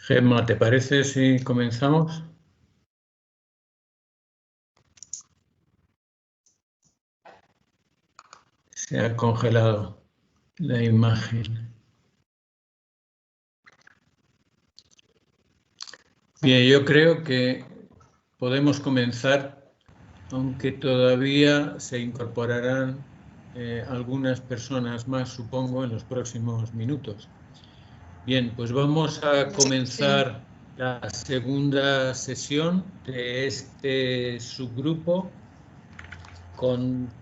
Gemma, ¿te parece si comenzamos? Se ha congelado la imagen. Bien, yo creo que podemos comenzar, aunque todavía se incorporarán algunas personas más, supongo, en los próximos minutos. Bien, pues vamos a comenzar la segunda sesión de este subgrupo con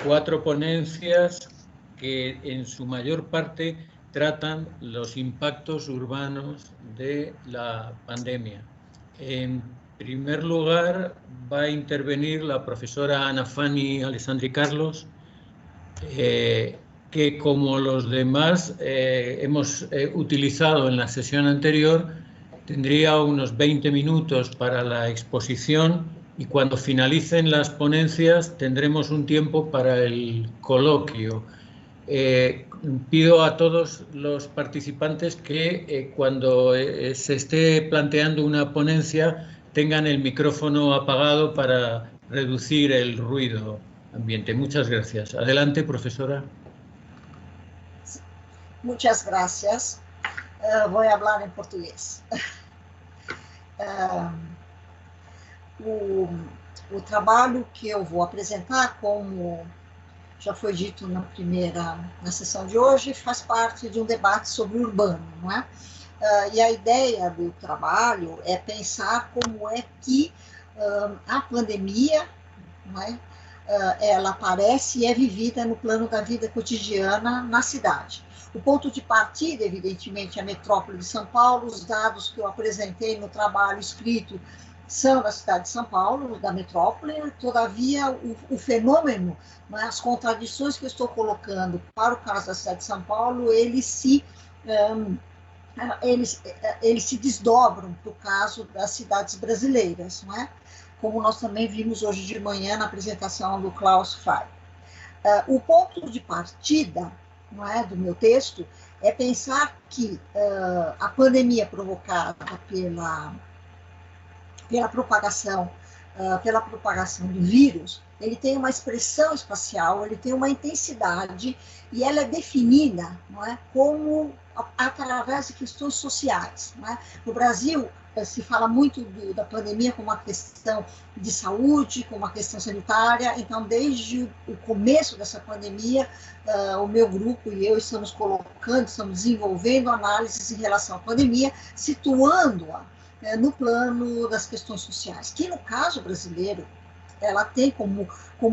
4 ponencias que en su mayor parte tratan los impactos urbanos de la pandemia. En primer lugar, va a intervenir la profesora Ana Fanny Alessandri Carlos, que como los demás hemos utilizado en la sesión anterior, tendría unos 20 minutos para la exposición y cuando finalicen las ponencias tendremos un tiempo para el coloquio. Pido a todos los participantes que cuando se esté planteando una ponencia tengan el micrófono apagado para reducir el ruido ambiente. Muchas gracias. Adelante, profesora. Muchas gracias. Vou falar em português. O trabalho que eu vou apresentar, como já foi dito na sessão de hoje, faz parte de um debate sobre o urbano, não é? E a ideia do trabalho é pensar como é que a pandemia, não é? Ela aparece e é vivida no plano da vida cotidiana na cidade. O ponto de partida, evidentemente, é a metrópole de São Paulo. Os dados que eu apresentei no trabalho escrito são da cidade de São Paulo, da metrópole. Todavia, o fenômeno, né, as contradições que eu estou colocando para o caso da cidade de São Paulo, eles se desdobram para o caso das cidades brasileiras, não é? Como nós também vimos hoje de manhã na apresentação do Klaus Frey. O ponto de partida, não é, do meu texto é pensar que a pandemia provocada pela propagação do vírus, ele tem uma expressão espacial, ele tem uma intensidade e ela é definida, não é, como através de questões sociais, não é? No Brasil, se fala muito da pandemia como uma questão de saúde, como uma questão sanitária. Então, desde o começo dessa pandemia, o meu grupo e eu estamos desenvolvendo análises em relação à pandemia, situando-a no plano das questões sociais, que no caso brasileiro, ela tem como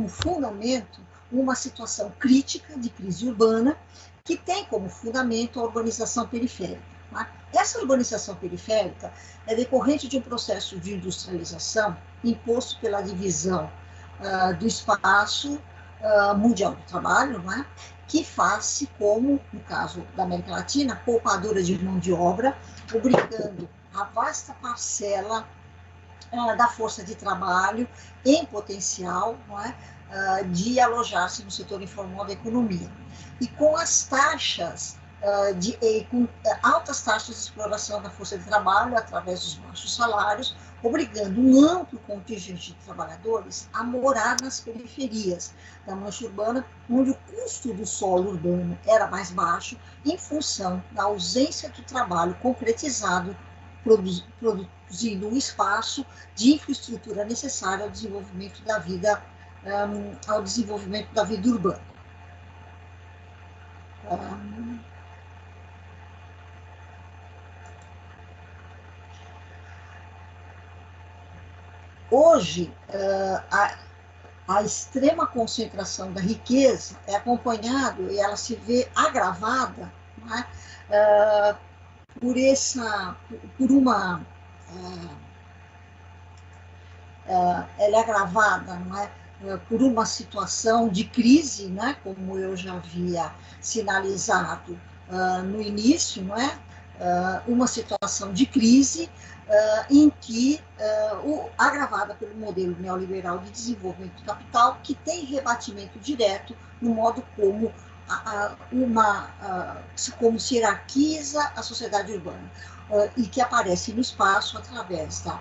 fundamento uma situação crítica de crise urbana, que tem como fundamento a urbanização periférica. Essa urbanização periférica é decorrente de um processo de industrialização imposto pela divisão do espaço mundial do trabalho, não é? Que faz-se como, no caso da América Latina, poupadora de mão de obra, obrigando a vasta parcela da força de trabalho em potencial, não é? De alojar-se no setor informal da economia. E com as taxas com altas taxas de exploração da força de trabalho através dos baixos salários, obrigando um amplo contingente de trabalhadores a morar nas periferias da mancha urbana, onde o custo do solo urbano era mais baixo, em função da ausência do trabalho concretizado, produzindo um espaço de infraestrutura necessária ao desenvolvimento da vida urbana. Hoje, a extrema concentração da riqueza é acompanhada e ela se vê agravada, não é? Ela é agravada, não é? Por uma situação de crise, né, como eu já havia sinalizado no início, não é? Uma situação de crise em que, agravada pelo modelo neoliberal de desenvolvimento do capital, que tem rebatimento direto no modo como como se hierarquiza a sociedade urbana, e que aparece no espaço através da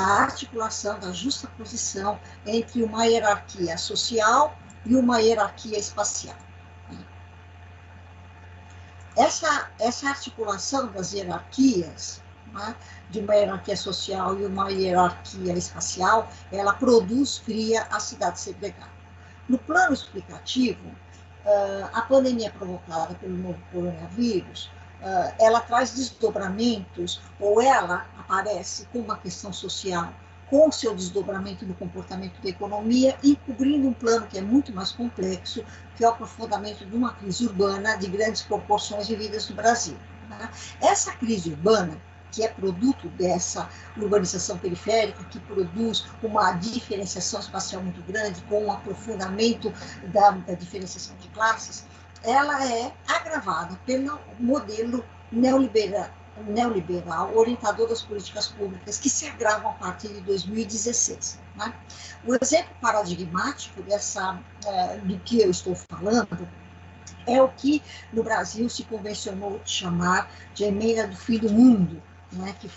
articulação, da justaposição entre uma hierarquia social e uma hierarquia espacial. Essa articulação das hierarquias, né, de uma hierarquia social e uma hierarquia espacial, ela cria a cidade segregada. No plano explicativo, a pandemia provocada pelo novo coronavírus, ela traz desdobramentos, ou ela aparece com uma questão social, com o seu desdobramento no comportamento da economia, encobrindo um plano que é muito mais complexo, que é o aprofundamento de uma crise urbana de grandes proporções vividas no Brasil. Né? Essa crise urbana, que é produto dessa urbanização periférica, que produz uma diferenciação espacial muito grande, com um aprofundamento da diferenciação de classes, ela é agravada pelo modelo neoliberal orientador das políticas públicas, que se agravam a partir de 2016. Né? O exemplo paradigmático do que eu estou falando é o que no Brasil se convencionou de chamar de emenda do fim do mundo, né, que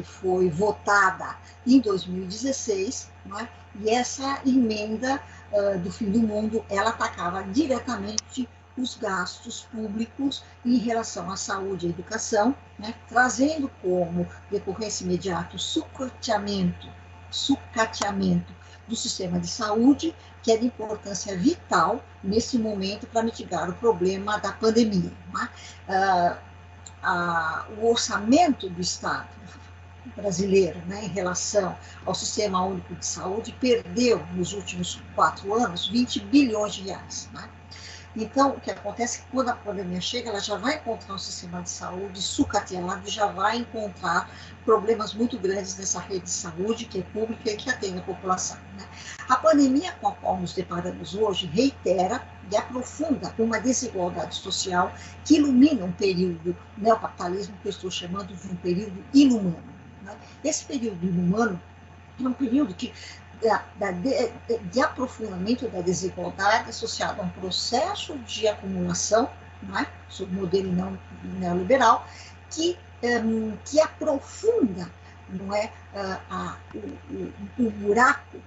foi votada em 2016, né, e essa emenda do fim do mundo, ela atacava diretamente os gastos públicos em relação à saúde e à educação, né, trazendo como decorrência imediata o sucateamento do sistema de saúde, que é de importância vital nesse momento para mitigar o problema da pandemia. Né? O orçamento do Estado brasileiro, né, em relação ao Sistema Único de Saúde, perdeu nos últimos 4 anos 20 bilhões de reais. Né? Então, o que acontece é que quando a pandemia chega, ela já vai encontrar um sistema de saúde sucateado, já vai encontrar problemas muito grandes nessa rede de saúde, que é pública e que atende a população. Né? A pandemia com a qual nos deparamos hoje reitera e aprofunda uma desigualdade social que ilumina um período neocapitalismo que eu estou chamando de um período inumano. Né? Esse período inumano é um período que de aprofundamento da desigualdade associado a um processo de acumulação, né, sob o modelo neoliberal, que aprofunda, não é, o buraco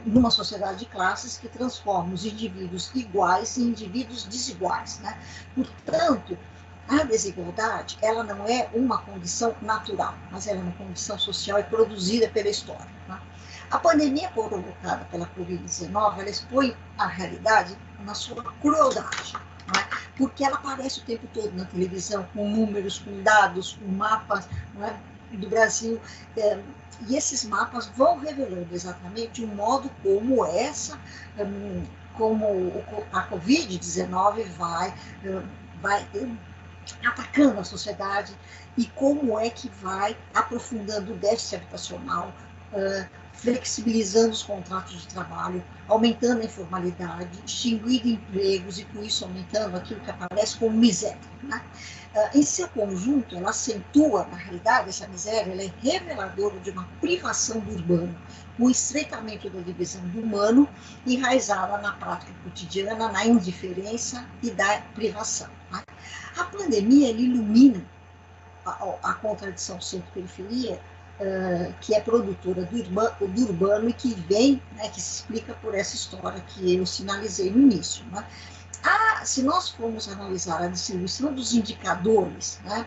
numa sociedade de classes que transforma os indivíduos iguais em indivíduos desiguais. Né? Portanto, a desigualdade, ela não é uma condição natural, mas ela é uma condição social e produzida pela história. Né? A pandemia provocada pela Covid-19, ela expõe a realidade na sua crueldade, né? Porque ela aparece o tempo todo na televisão, com números, com dados, com mapas, né, do Brasil, e esses mapas vão revelando exatamente o modo como a Covid-19 vai atacando a sociedade e como é que vai aprofundando o déficit habitacional, flexibilizando os contratos de trabalho, aumentando a informalidade, extinguindo empregos e com isso aumentando aquilo que aparece como miséria. Né? Em seu conjunto, ela acentua, na realidade, essa miséria, ela é reveladora de uma privação do urbano, um estreitamento da divisão do humano, enraizada na prática cotidiana, na indiferença e da privação. Né? A pandemia ilumina a contradição centro-periferia, que é produtora do urbano e que vem, né, que se explica por essa história que eu sinalizei no início. Né? Se nós formos analisar a distribuição dos indicadores, né,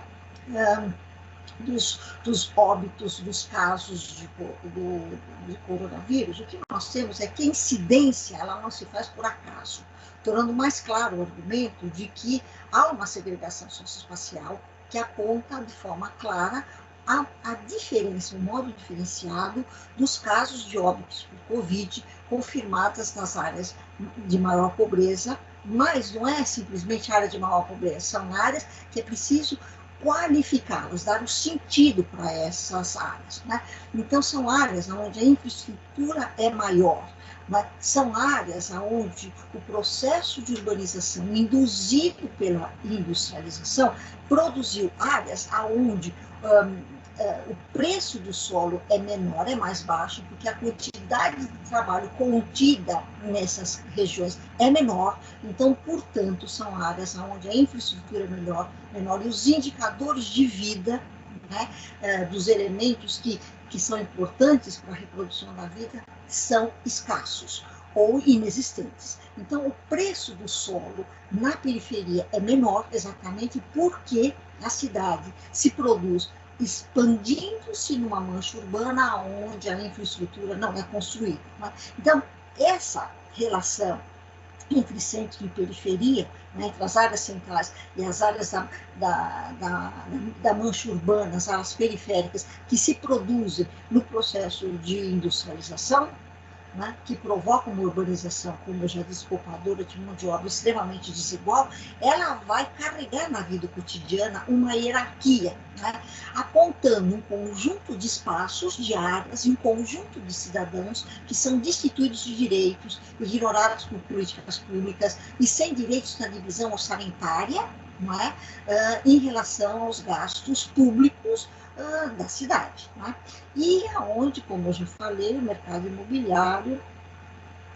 dos óbitos, dos casos de coronavírus, o que nós temos é que a incidência ela não se faz por acaso, tornando mais claro o argumento de que há uma segregação socioespacial que aponta de forma clara a diferença, o modo diferenciado dos casos de óbitos por Covid confirmadas nas áreas de maior pobreza, mas não é simplesmente área de maior pobreza, são áreas que é preciso qualificá-las, dar um sentido para essas áreas. Né? Então, são áreas onde a infraestrutura é maior, mas são áreas onde o processo de urbanização induzido pela industrialização produziu áreas onde o preço do solo é menor, é mais baixo, porque a quantidade quantidade de trabalho contida nessas regiões é menor, então, portanto, são áreas onde a infraestrutura é menor e os indicadores de vida, né, dos elementos que são importantes para a reprodução da vida são escassos ou inexistentes. Então, o preço do solo na periferia é menor exatamente porque a cidade se produz expandindo-se numa mancha urbana onde a infraestrutura não é construída. Né? Então, essa relação entre centro e periferia, né, entre as áreas centrais e as áreas da mancha urbana, as áreas periféricas, que se produzem no processo de industrialização, né, que provoca uma urbanização, como eu já disse, poupadora de mão de obra extremamente desigual, ela vai carregar na vida cotidiana uma hierarquia, né, apontando um conjunto de espaços, de áreas, um conjunto de cidadãos que são destituídos de direitos, ignorados por políticas públicas e sem direitos na divisão orçamentária, não é, em relação aos gastos públicos da cidade. Né? E aonde, como eu já falei, o mercado imobiliário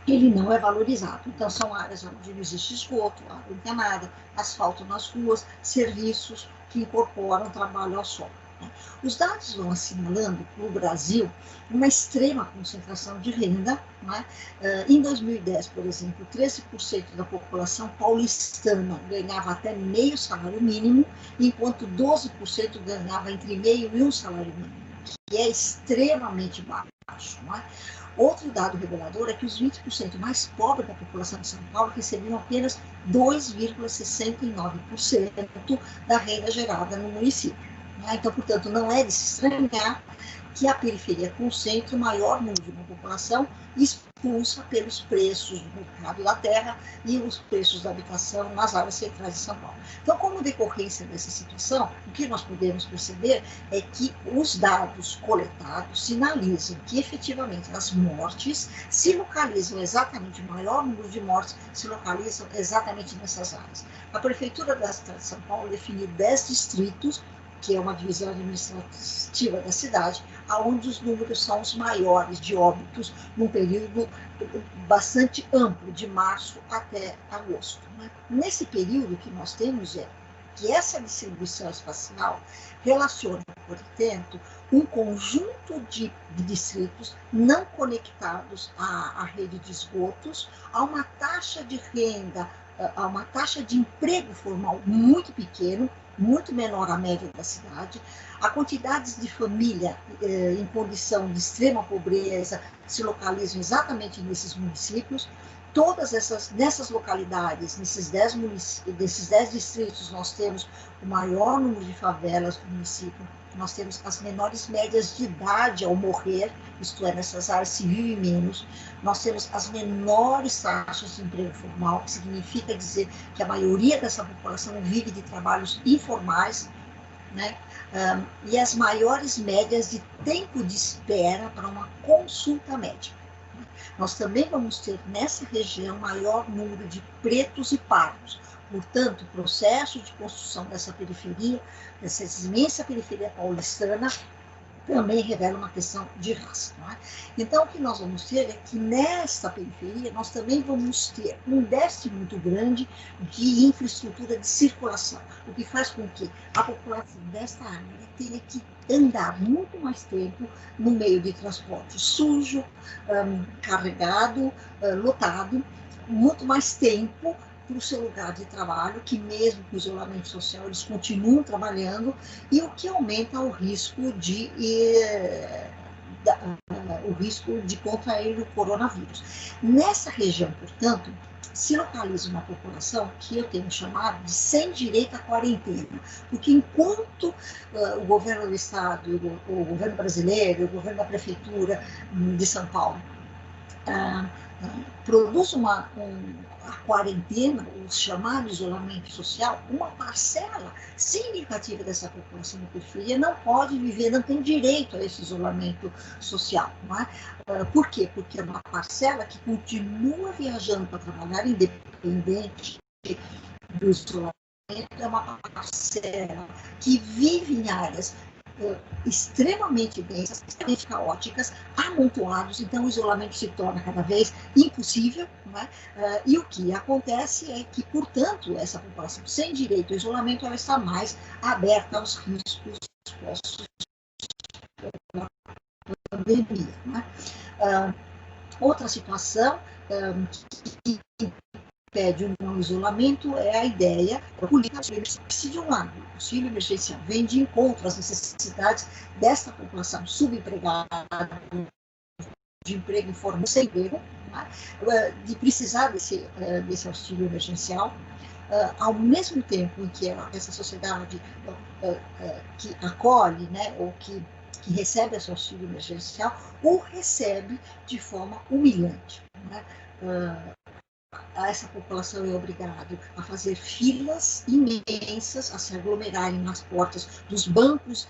ele não é valorizado. Então, são áreas onde não existe esgoto, água encanada, asfalto nas ruas, serviços que incorporam trabalho ao solo. Né? Os dados vão assinalando no Brasil uma extrema concentração de renda. Né? Em 2010, por exemplo, 13% da população paulistana ganhava até meio salário mínimo, enquanto 12% ganhava entre meio e um salário mínimo, que é extremamente baixo. Não é? Outro dado revelador é que os 20% mais pobres da população de São Paulo recebiam apenas 2,69% da renda gerada no município. Né? Então, portanto, não é de se estranhar que a periferia concentre o maior número de uma população expulsa pelos preços do mercado da terra e os preços da habitação nas áreas centrais de São Paulo. Então, como decorrência dessa situação, o que nós podemos perceber é que os dados coletados sinalizam que, efetivamente, as mortes se localizam exatamente, o maior número de mortes se localizam exatamente nessas áreas. A Prefeitura da cidade de São Paulo definiu 10 distritos, que é uma divisão administrativa da cidade, onde os números são os maiores de óbitos num período bastante amplo, de março até agosto. Né? Nesse período que nós temos é que essa distribuição espacial relaciona, portanto, um conjunto de distritos não conectados à rede de esgotos, a uma taxa de renda, a uma taxa de emprego formal muito pequeno, muito menor à média da cidade, a quantidades de família em condição de extrema pobreza se localizam exatamente nesses municípios. Nessas localidades, nesses 10 distritos, nós temos o maior número de favelas do município, nós temos as menores médias de idade ao morrer, isto é, nessas áreas se vive menos, nós temos as menores taxas de emprego formal, que significa dizer que a maioria dessa população vive de trabalhos informais, né? E as maiores médias de tempo de espera para uma consulta médica. Nós também vamos ter nessa região maior número de pretos e pardos. Portanto, o processo de construção dessa periferia, dessa imensa periferia paulistana, também revela uma questão de raça. Não é? Então, o que nós vamos ter é que nessa periferia nós também vamos ter um déficit muito grande de infraestrutura de circulação, o que faz com que a população desta área tenha que andar muito mais tempo no meio de transporte sujo, carregado, lotado, muito mais tempo para o seu lugar de trabalho, que mesmo com o isolamento social eles continuam trabalhando, e o que aumenta o risco de contrair o coronavírus. Nessa região, portanto, se localiza uma população que eu tenho chamado de sem direito à quarentena, porque enquanto o governo do Estado, o governo brasileiro, o governo da Prefeitura de São Paulo produz a quarentena, o chamado isolamento social, uma parcela significativa dessa população da periferia não pode viver, não tem direito a esse isolamento social. Não é? Por quê? Porque é uma parcela que continua viajando para trabalhar independente do isolamento, é uma parcela que vive em áreas extremamente densas, extremamente caóticas, amontoados, então o isolamento se torna cada vez impossível, não é? E o que acontece é que, portanto, essa população sem direito ao isolamento, ela está mais aberta aos riscos postos pela pandemia, não é? Outra situação que impede o não isolamento é a ideia política de um lado. O auxílio emergencial vem de encontro às necessidades desta população subempregada, de emprego informal, sem emprego, né? De precisar desse auxílio emergencial, ao mesmo tempo em que essa sociedade que acolhe, né, ou que recebe esse auxílio emergencial, o recebe de forma humilhante, né? Essa população é obrigada a fazer filas imensas, a se aglomerarem nas portas dos bancos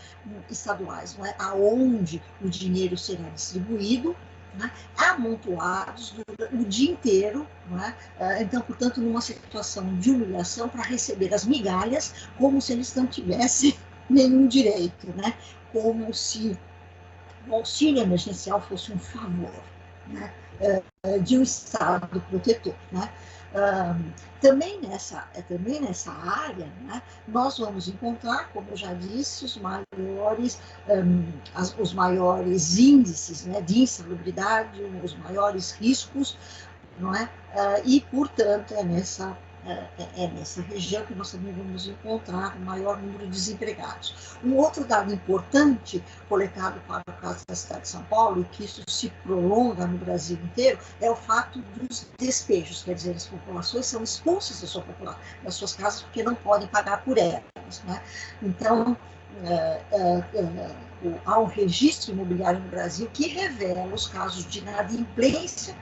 estaduais, não é? Aonde o dinheiro será distribuído, né? Amontoados o dia inteiro, não é? Então, portanto, numa situação de humilhação para receber as migalhas, como se eles não tivessem nenhum direito, né? Como se o auxílio emergencial fosse um favor, né? De um Estado protetor, né? Também nessa área, né, nós vamos encontrar, como eu já disse, os maiores índices, né, de insalubridade, os maiores riscos, não é? E, portanto, é nessa região que nós também vamos encontrar o maior número de desempregados. Um outro dado importante, coletado para o caso da cidade de São Paulo, e que isso se prolonga no Brasil inteiro, é o fato dos despejos, quer dizer, as populações são expulsas das suas casas porque não podem pagar por elas, né? Então, há um registro imobiliário no Brasil que revela os casos de inadimplência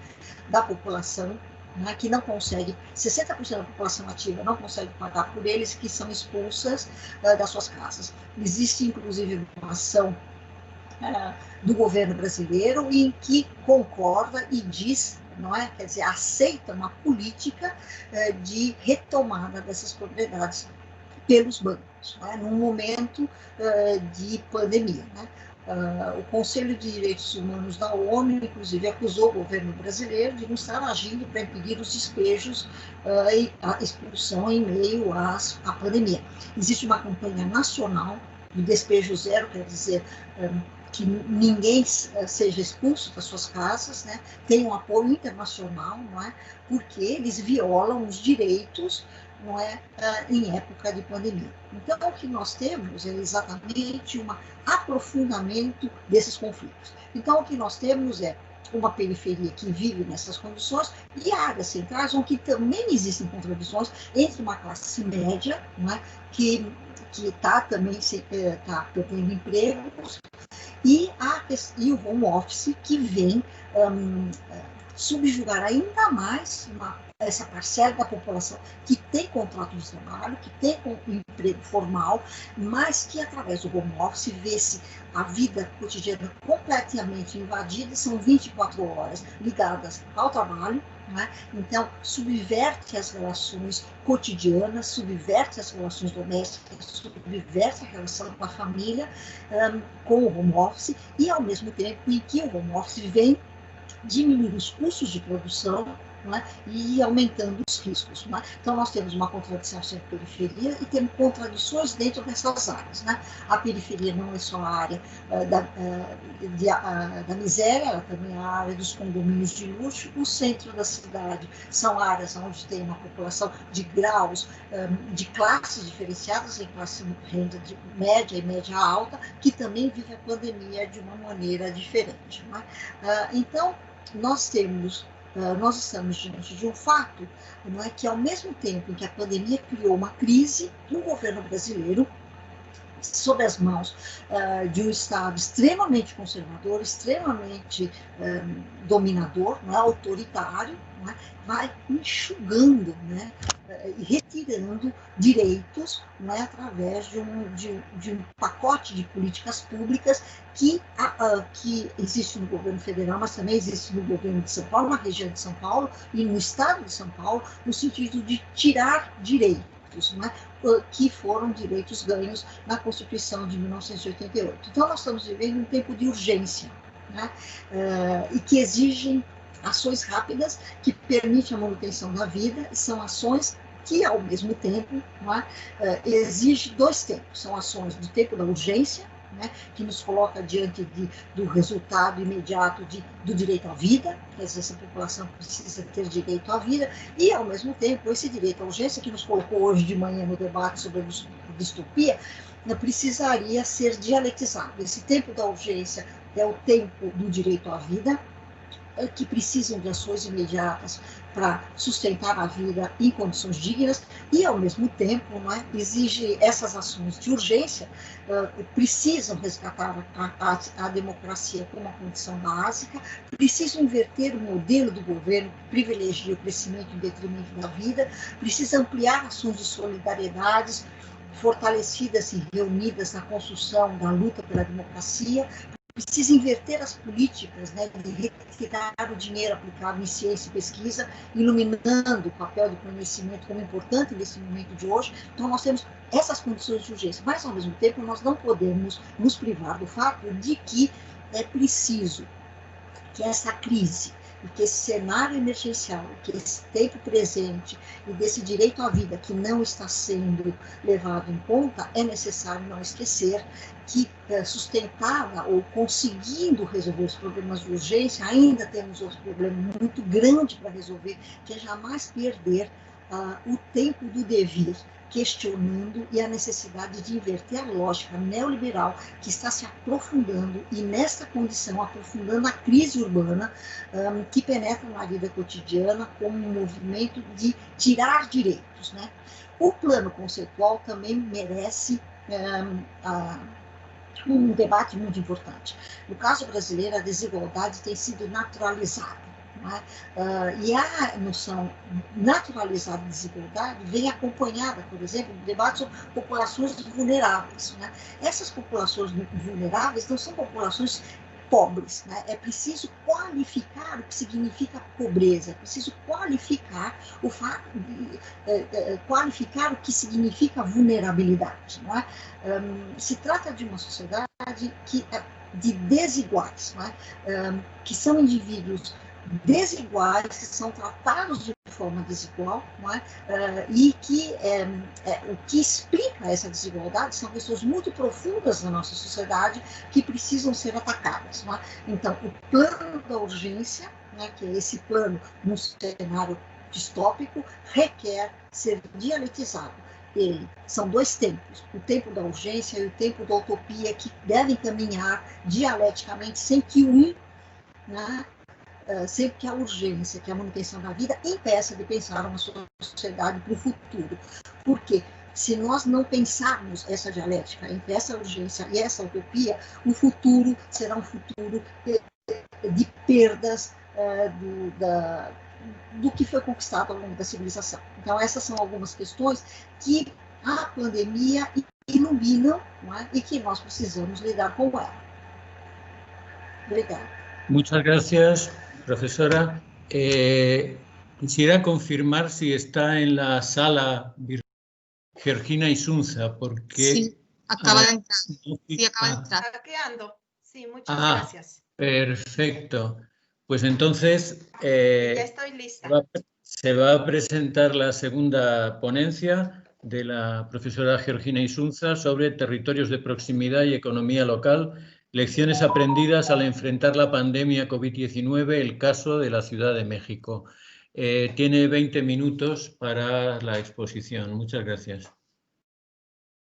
da população, né, que não consegue, 60% da população ativa não consegue pagar por eles, que são expulsas das suas casas. Existe, inclusive, uma ação do governo brasileiro em que concorda e diz, não é? Quer dizer, aceita uma política de retomada dessas propriedades pelos bancos, né, num momento de pandemia, né? O Conselho de Direitos Humanos da ONU, inclusive, acusou o governo brasileiro de não estar agindo para impedir os despejos e a expulsão em meio à pandemia. Existe uma campanha nacional de despejo zero, quer dizer, que ninguém seja expulso das suas casas, né? Tem um apoio internacional, não é? Porque eles violam os direitos, não é, em época de pandemia. Então, o que nós temos é exatamente um aprofundamento desses conflitos. Então, o que nós temos é uma periferia que vive nessas condições e áreas centrais, onde também existem contradições entre uma classe média, não é, que está também perdendo empregos, e o home office, que vem subjugar ainda mais essa parcela da população que tem contrato de trabalho, que tem um emprego formal, mas que, através do home office, vê-se a vida cotidiana completamente invadida, são 24 horas ligadas ao trabalho, né? Então, subverte as relações cotidianas, subverte as relações domésticas, subverte a relação com a família, com o home office, e ao mesmo tempo em que o home office vem diminuir os custos de produção, não é? E aumentando os riscos. Não é? Então, nós temos uma contradição entre a periferia e temos contradições dentro dessas áreas. Né? A periferia não é só a área da miséria, ela também é a área dos condomínios de luxo. O centro da cidade são áreas onde tem uma população de graus, de classes diferenciadas, em classe renda de média e média alta, que também vive a pandemia de uma maneira diferente. Não é? Então, nós estamos diante de um fato, não é, que ao mesmo tempo em que a pandemia criou uma crise, o governo brasileiro, sob as mãos de um Estado extremamente conservador, extremamente dominador, não é, autoritário, não é, vai enxugando, né, e retirando direitos, não é, através de um pacote de políticas públicas que existe no governo federal, mas também existe no governo de São Paulo, na região de São Paulo e no estado de São Paulo, no sentido de tirar direitos. né, que foram direitos ganhos na Constituição de 1988. Então, nós estamos vivendo um tempo de urgência, né, e que exigem ações rápidas que permitem a manutenção da vida, e são ações que, ao mesmo tempo, né, exigem dois tempos. São ações do tempo da urgência, né, que nos coloca diante do resultado imediato do direito à vida, quer dizer, essa população precisa ter direito à vida, e, ao mesmo tempo, esse direito à urgência, que nos colocou hoje de manhã no debate sobre a distopia, precisaria ser dialetizado. Esse tempo da urgência é o tempo do direito à vida, que precisam de ações imediatas para sustentar a vida em condições dignas e, ao mesmo tempo, né, exige essas ações de urgência, precisam resgatar a democracia como uma condição básica, precisam inverter o modelo do governo que privilegia o crescimento em detrimento da vida, precisa ampliar ações de solidariedades fortalecidas e reunidas na construção da luta pela democracia, precisa inverter as políticas, né, de retirar o dinheiro aplicado em ciência e pesquisa, iluminando o papel do conhecimento como importante nesse momento de hoje. Então, nós temos essas condições de urgência, mas, ao mesmo tempo, nós não podemos nos privar do fato de que é preciso que essa crise, e que esse cenário emergencial, que esse tempo presente e desse direito à vida que não está sendo levado em conta, é necessário não esquecer que, sustentada ou conseguindo resolver os problemas de urgência, ainda temos outro problema muito grande para resolver, que é jamais perder o tempo do devir, questionando e a necessidade de inverter a lógica neoliberal que está se aprofundando e, nessa condição, aprofundando a crise urbana que penetra na vida cotidiana como um movimento de tirar direitos, né? O plano conceitual também merece um debate muito importante. No caso brasileiro, a desigualdade tem sido naturalizada. E a noção naturalizada de desigualdade vem acompanhada, por exemplo, do debate sobre populações vulneráveis. Né? Essas populações vulneráveis não são populações pobres. Né? É preciso qualificar o que significa pobreza, é preciso qualificar qualificar o que significa vulnerabilidade. Não é? Se trata de uma sociedade de desiguais, não é? Que são indivíduos desiguais, que são tratados de forma desigual, não é? E que o que explica essa desigualdade são questões muito profundas na nossa sociedade que precisam ser atacadas. Não é? Então, o plano da urgência, né, que é esse plano num cenário distópico, requer ser dialetizado. São dois tempos, o tempo da urgência e o tempo da utopia, que devem caminhar dialeticamente sem que né, sempre que a urgência, que a manutenção da vida, impeça de pensar uma sociedade para o futuro. Porque se nós não pensarmos essa dialética entre essa urgência e essa utopia, o futuro será um futuro de perdas do que foi conquistado ao longo da civilização. Então, essas são algumas questões que a pandemia ilumina, não é? E que nós precisamos lidar com ela. Obrigada. Muchas gracias, profesora. Quisiera confirmar si está en la sala Georgina Isunza, porque... Sí, acaba de entrar. Sí, acaba de entrar. Aquí ando. Sí, muchas gracias. Perfecto. Pues entonces... ya estoy lista. Se va a presentar la segunda ponencia de la profesora Georgina Isunza sobre territorios de proximidad y economía local, lecciones aprendidas al enfrentar la pandemia COVID-19, el caso de la Ciudad de México. Tiene 20 minutos para la exposición. Muchas gracias.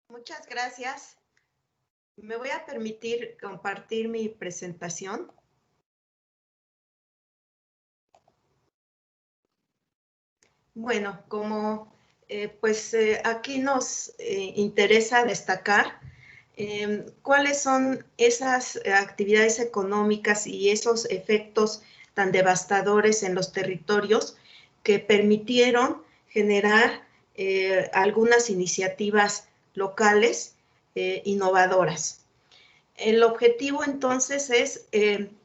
Muchas gracias. Me voy a permitir compartir mi presentación. Bueno, como aquí nos interesa destacar cuáles son esas actividades económicas y esos efectos tan devastadores en los territorios que permitieron generar algunas iniciativas locales innovadoras. El objetivo entonces es,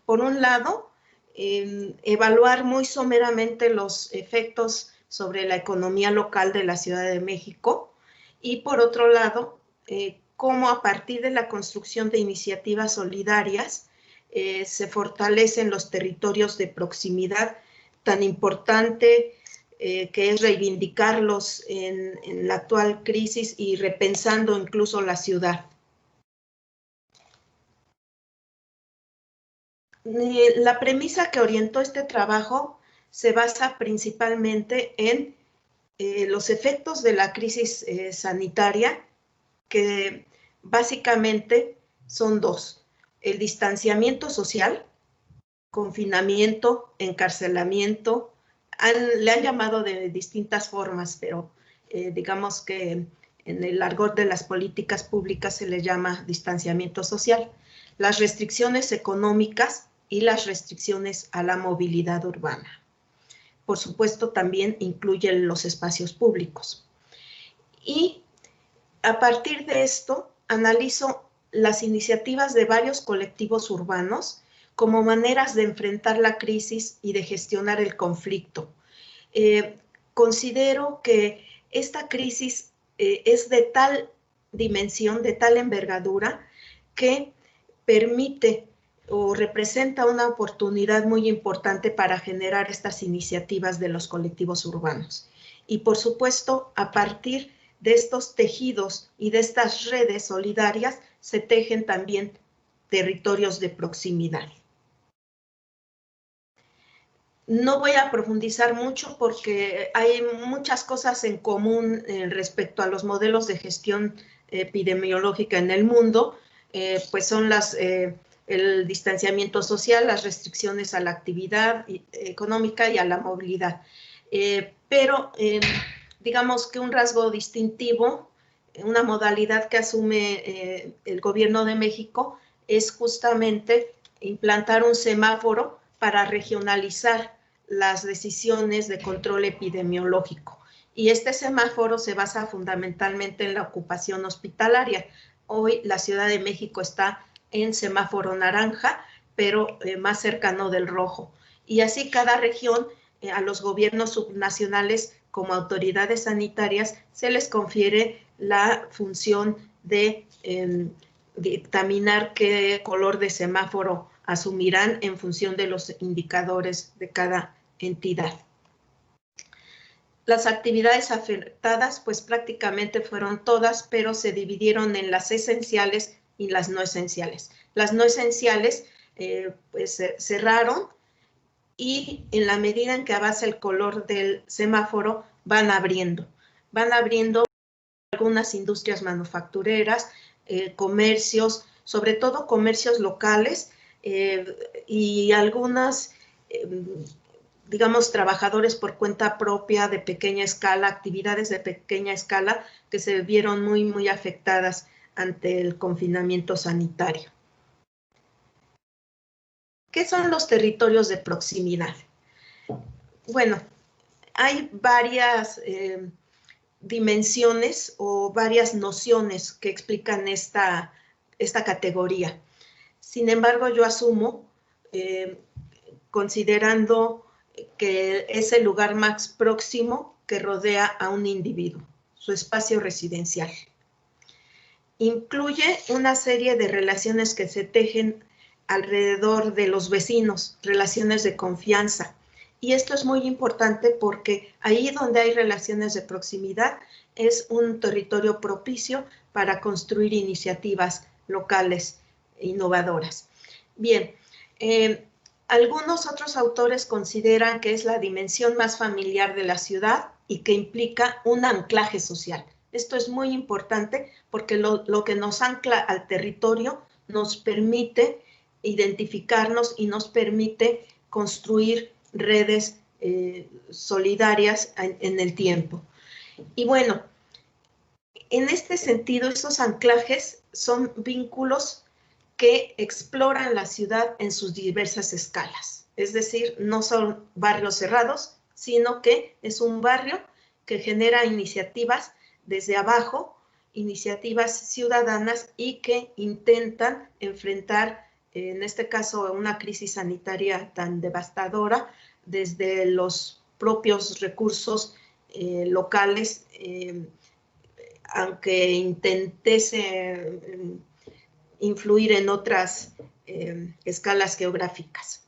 por un lado, evaluar muy someramente los efectos sobre la economía local de la Ciudad de México y, por otro lado, cómo a partir de la construcción de iniciativas solidarias se fortalecen los territorios de proximidad, tan importante que es reivindicarlos en la actual crisis y repensando incluso la ciudad. La premisa que orientó este trabajo se basa principalmente en los efectos de la crisis sanitaria, que básicamente son dos: el distanciamiento social, confinamiento, encarcelamiento, le han llamado de distintas formas, pero digamos que en el argot de las políticas públicas se le llama distanciamiento social, las restricciones económicas y las restricciones a la movilidad urbana. Por supuesto, también incluyen los espacios públicos. Y a partir de esto, analizo las iniciativas de varios colectivos urbanos como maneras de enfrentar la crisis y de gestionar el conflicto. Considero que esta crisis es de tal dimensión, de tal envergadura, que permite o representa una oportunidad muy importante para generar estas iniciativas de los colectivos urbanos. Y por supuesto, a partir de estos tejidos y de estas redes solidarias se tejen también territorios de proximidad. No voy a profundizar mucho porque hay muchas cosas en común respecto a los modelos de gestión epidemiológica en el mundo, pues son el distanciamiento social, las restricciones a la actividad económica y a la movilidad. Pero digamos que un rasgo distintivo, una modalidad que asume el Gobierno de México es justamente implantar un semáforo para regionalizar las decisiones de control epidemiológico. Y este semáforo se basa fundamentalmente en la ocupación hospitalaria. Hoy la Ciudad de México está en semáforo naranja, pero más cercano del rojo. Y así cada región, a los gobiernos subnacionales como autoridades sanitarias, se les confiere la función de dictaminar qué color de semáforo asumirán en función de los indicadores de cada entidad. Las actividades afectadas, pues prácticamente fueron todas, pero se dividieron en las esenciales y las no esenciales. Las no esenciales pues cerraron y en la medida en que avanza el color del semáforo van abriendo algunas industrias manufactureras, comercios, sobre todo comercios locales y algunas, digamos, trabajadores por cuenta propia de pequeña escala, actividades de pequeña escala que se vieron muy afectadas ante el confinamiento sanitario. ¿Qué son los territorios de proximidad? Bueno, hay varias dimensiones o varias nociones que explican esta categoría. Sin embargo, yo asumo, considerando que es el lugar más próximo que rodea a un individuo, su espacio residencial. Incluye una serie de relaciones que se tejen alrededor de los vecinos, relaciones de confianza. Y esto es muy importante porque ahí donde hay relaciones de proximidad es un territorio propicio para construir iniciativas locales innovadoras. Bien, algunos otros autores consideran que es la dimensión más familiar de la ciudad y que implica un anclaje social. Esto es muy importante porque lo que nos ancla al territorio nos permite identificarnos y nos permite construir redes solidarias en el tiempo. Y bueno, en este sentido, esos anclajes son vínculos que exploran la ciudad en sus diversas escalas. Es decir, no son barrios cerrados, sino que es un barrio que genera iniciativas desde abajo, iniciativas ciudadanas y que intentan enfrentar, en este caso, una crisis sanitaria tan devastadora desde los propios recursos locales, aunque intentese influir en otras escalas geográficas.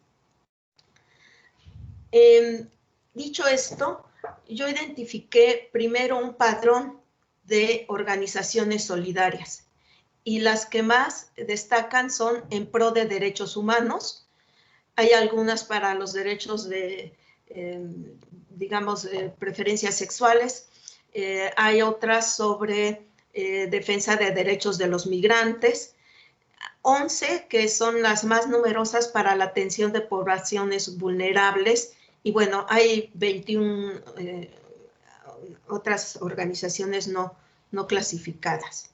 Dicho esto, yo identifiqué primero un padrón de organizaciones solidarias y las que más destacan son en pro de derechos humanos. Hay algunas para los derechos de, digamos, preferencias sexuales. Hay otras sobre defensa de derechos de los migrantes. 11 que son las más numerosas para la atención de poblaciones vulnerables. Y bueno, hay 21 otras organizaciones no clasificadas.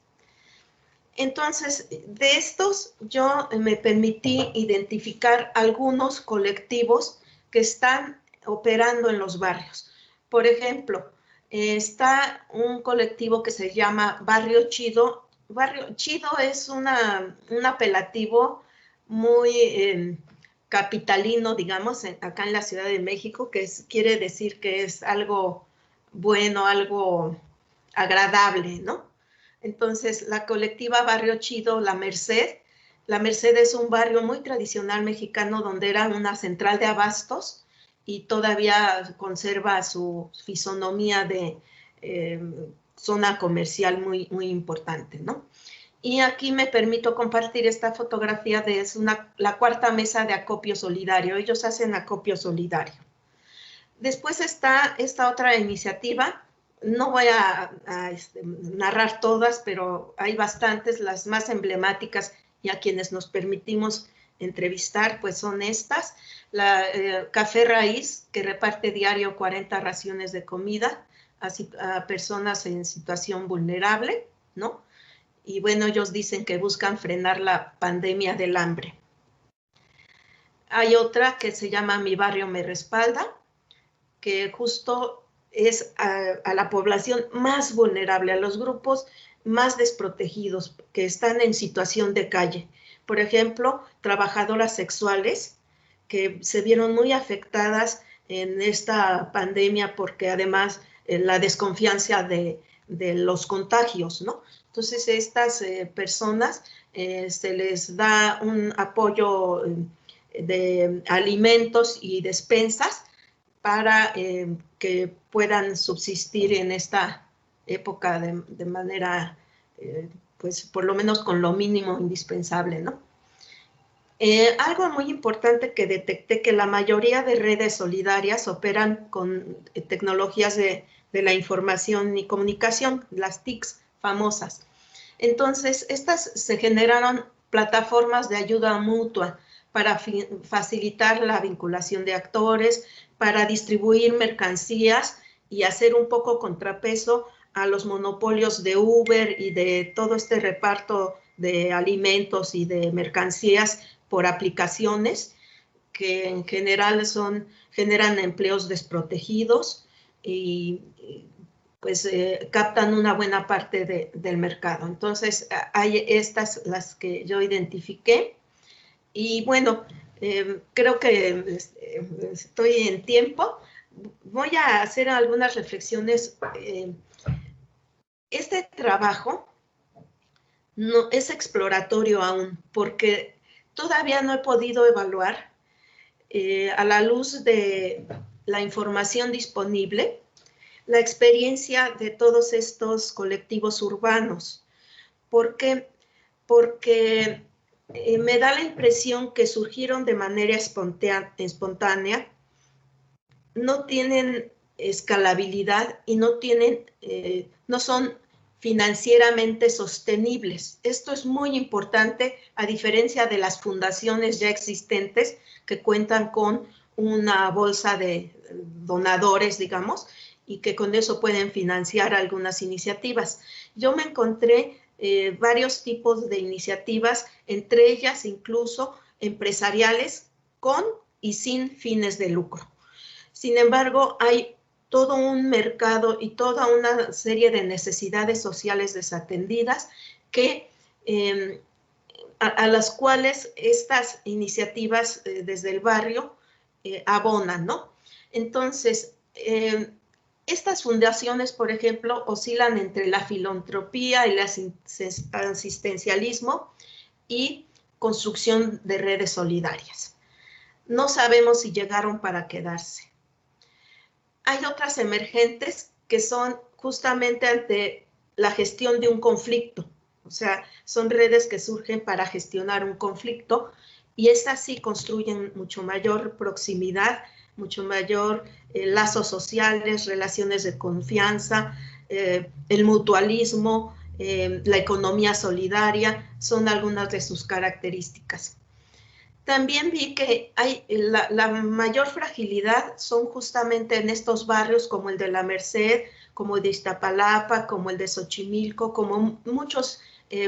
Entonces, de estos, yo me permití identificar algunos colectivos que están operando en los barrios. Por ejemplo, está un colectivo que se llama Barrio Chido. Barrio Chido es un apelativo muy capitalino, digamos, acá en la Ciudad de México, que quiere decir que es algo bueno, algo agradable, ¿no? Entonces, la colectiva Barrio Chido, La Merced es un barrio muy tradicional mexicano donde era una central de abastos y todavía conserva su fisonomía de zona comercial muy importante, ¿no? Y aquí me permito compartir esta fotografía de la cuarta mesa de acopio solidario. Ellos hacen acopio solidario. Después está esta otra iniciativa. No voy a narrar todas, pero hay bastantes. Las más emblemáticas y a quienes nos permitimos entrevistar, pues son estas. La Café Raíz, que reparte diario 40 raciones de comida a personas en situación vulnerable, ¿no? Y bueno, ellos dicen que buscan frenar la pandemia del hambre. Hay otra que se llama Mi Barrio Me Respalda, que justo es a la población más vulnerable, a los grupos más desprotegidos que están en situación de calle. Por ejemplo, trabajadoras sexuales que se vieron muy afectadas en esta pandemia porque además la desconfianza de los contagios, ¿no? Entonces, estas personas se les da un apoyo de alimentos y despensas para que puedan subsistir en esta época de manera, pues, por lo menos con lo mínimo indispensable, ¿no? Algo muy importante que detecté, que la mayoría de redes solidarias operan con tecnologías de la información y comunicación, las TICs famosas. Entonces, estas se generaron plataformas de ayuda mutua para facilitar la vinculación de actores, para distribuir mercancías y hacer un poco contrapeso a los monopolios de Uber y de todo este reparto de alimentos y de mercancías por aplicaciones que en general generan empleos desprotegidos y pues captan una buena parte del mercado. Entonces, hay estas las que yo identifiqué. Y bueno, creo que estoy en tiempo. Voy a hacer algunas reflexiones. Este trabajo no es exploratorio aún, porque todavía no he podido evaluar a la luz de la información disponible la experiencia de todos estos colectivos urbanos. ¿Por qué? Porque me da la impresión que surgieron de manera espontánea, no tienen escalabilidad y no son financieramente sostenibles. Esto es muy importante, a diferencia de las fundaciones ya existentes que cuentan con una bolsa de donadores, digamos, y que con eso pueden financiar algunas iniciativas. Yo me encontré varios tipos de iniciativas, entre ellas incluso empresariales con y sin fines de lucro. Sin embargo, hay todo un mercado y toda una serie de necesidades sociales desatendidas que, a las cuales estas iniciativas desde el barrio abonan, ¿no? Entonces, Estas fundaciones, por ejemplo, oscilan entre la filantropía y el asistencialismo y construcción de redes solidarias. No sabemos si llegaron para quedarse. Hay otras emergentes que son justamente ante la gestión de un conflicto. O sea, son redes que surgen para gestionar un conflicto y estas sí construyen mucho mayor proximidad, mucho mayor lazos sociales, relaciones de confianza, el mutualismo, la economía solidaria, son algunas de sus características. También vi que hay la mayor fragilidad son justamente en estos barrios como el de La Merced, como el de Iztapalapa, como el de Xochimilco, como muchos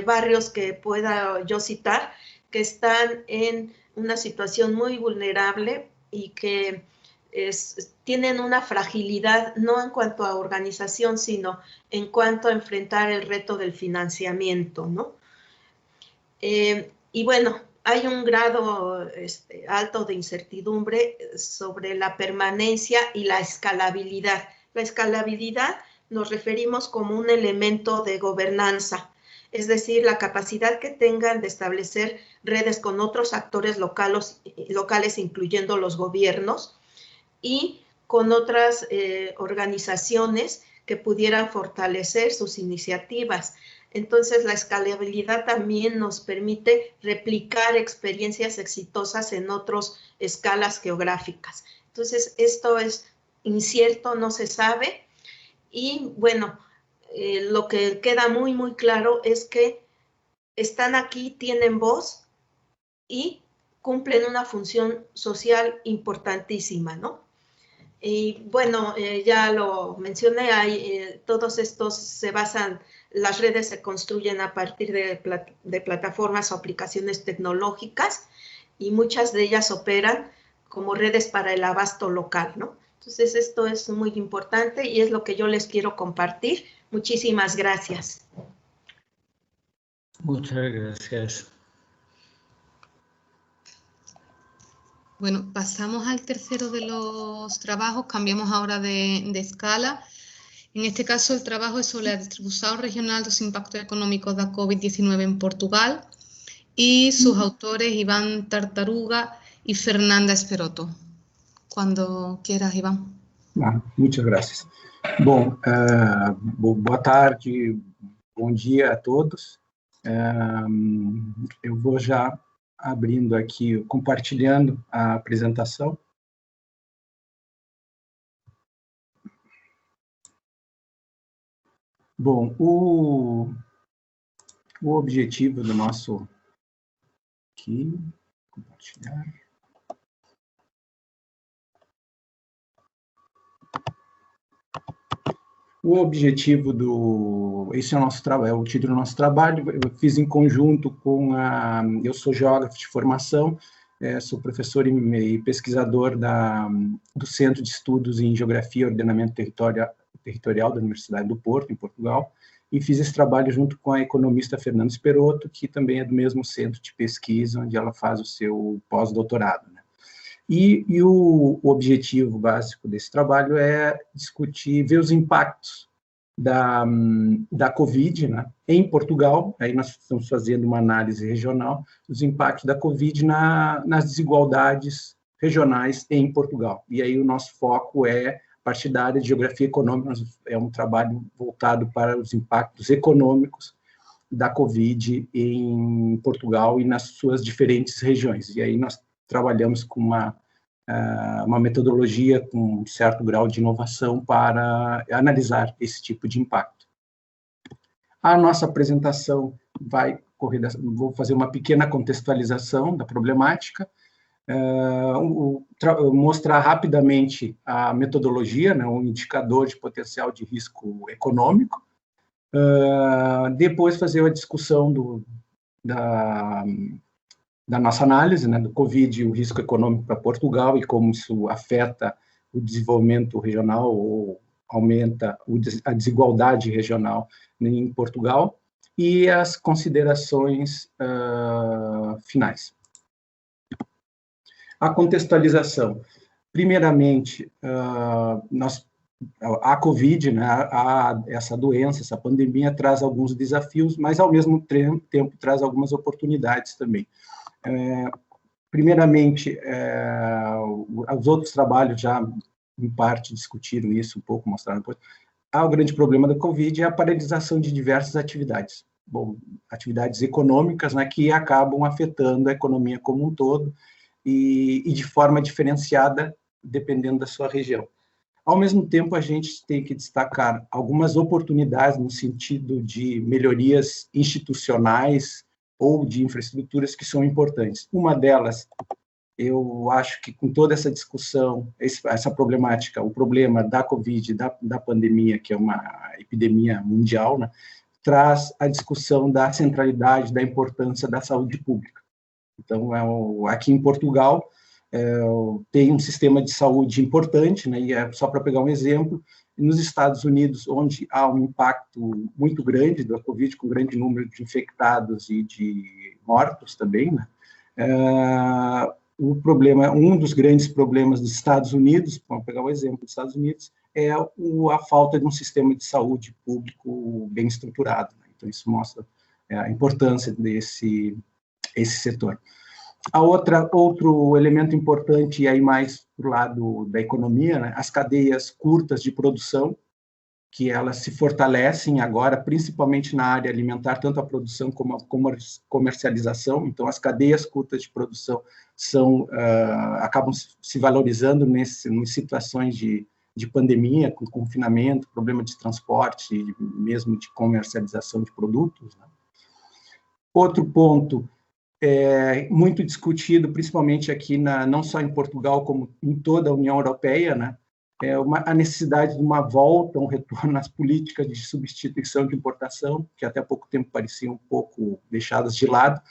barrios que pueda yo citar, que están en una situación muy vulnerable y que tienen una fragilidad no en cuanto a organización, sino en cuanto a enfrentar el reto del financiamiento, ¿no? Y bueno, hay un grado alto de incertidumbre sobre la permanencia y la escalabilidad. La escalabilidad nos referimos como un elemento de gobernanza, es decir, la capacidad que tengan de establecer redes con otros actores locales incluyendo los gobiernos, y con otras organizaciones que pudieran fortalecer sus iniciativas. Entonces, la escalabilidad también nos permite replicar experiencias exitosas en otras escalas geográficas. Entonces, esto es incierto, no se sabe. Y bueno, lo que queda muy, muy claro es que están aquí, tienen voz y cumplen una función social importantísima, ¿no? Y bueno, ya lo mencioné, todos estos se basan, las redes se construyen a partir de plataformas o aplicaciones tecnológicas y muchas de ellas operan como redes para el abasto local, ¿no? Entonces esto es muy importante y es lo que yo les quiero compartir. Muchísimas gracias. Muchas gracias. Bueno, pasamos al tercero de los trabajos, cambiamos ahora de escala. En este caso, el trabajo es sobre la distribución regional dos impactos económicos da COVID-19 en Portugal y sus autores Iván Tartaruga y Fernanda Esperoto. Cuando quieras, Iván. Muchas gracias. Bom, boa tarde, bom dia a todos. Eu vou já abrindo aqui, compartilhando a apresentação. Bom, o objetivo do nosso... Aqui, compartilhar. O objetivo esse é o nosso trabalho, é o título do nosso trabalho. Eu fiz em conjunto com eu sou geógrafo de formação, sou professor e pesquisador do Centro de Estudos em Geografia e Ordenamento Territorial da Universidade do Porto, em Portugal, e fiz esse trabalho junto com a economista Fernanda Esperoto, que também é do mesmo centro de pesquisa, onde ela faz o seu pós-doutorado, né? E o objetivo básico desse trabalho é discutir, ver os impactos da Covid, né, em Portugal. Aí nós estamos fazendo uma análise regional, os impactos da Covid nas desigualdades regionais em Portugal. E aí o nosso foco é, a partir da área de geografia econômica, é um trabalho voltado para os impactos econômicos da Covid em Portugal e nas suas diferentes regiões. E aí nós trabalhamos com uma metodologia com um certo grau de inovação para analisar esse tipo de impacto. A nossa apresentação vai correr, vou fazer uma pequena contextualização da problemática, mostrar rapidamente a metodologia, né, um indicador de potencial de risco econômico, depois fazer a discussão da nossa análise, né, do Covid e o risco econômico para Portugal e como isso afeta o desenvolvimento regional ou aumenta a desigualdade regional em Portugal, e as considerações finais. A contextualização. Primeiramente, nós a Covid, né, essa doença, essa pandemia traz alguns desafios, mas ao mesmo tempo traz algumas oportunidades também. Primeiramente, os outros trabalhos já, em parte, discutiram isso um pouco, mostraram depois. O grande problema da Covid é a paralisação de diversas atividades. Bom, atividades econômicas, né, que acabam afetando a economia como um todo e de forma diferenciada, dependendo da sua região. Ao mesmo tempo, a gente tem que destacar algumas oportunidades no sentido de melhorias institucionais ou de infraestruturas que são importantes. Uma delas, eu acho que com toda essa discussão, essa problemática, o problema da Covid, da pandemia, que é uma epidemia mundial, né, traz a discussão da centralidade, da importância da saúde pública. Então, aqui em Portugal, tem um sistema de saúde importante, né, e só para pegar um exemplo, nos Estados Unidos, onde há um impacto muito grande da Covid, com grande número de infectados e de mortos também, né, um dos grandes problemas dos Estados Unidos, vamos pegar o exemplo dos Estados Unidos, é a falta de um sistema de saúde público bem estruturado, né? Então, isso mostra a importância desse setor. Outro elemento importante, e aí mais para o lado da economia, né, as cadeias curtas de produção, que elas se fortalecem agora, principalmente na área alimentar, tanto a produção como a comercialização. Então, as cadeias curtas de produção acabam se valorizando em situações de pandemia, com confinamento, problema de transporte, mesmo de comercialização de produtos, né. Outro ponto muito discutido, principalmente aqui, não só em Portugal, como em toda a União Europeia, né, a necessidade de uma volta, um retorno às políticas de substituição de importação, que até há pouco tempo pareciam um pouco deixadas de lado.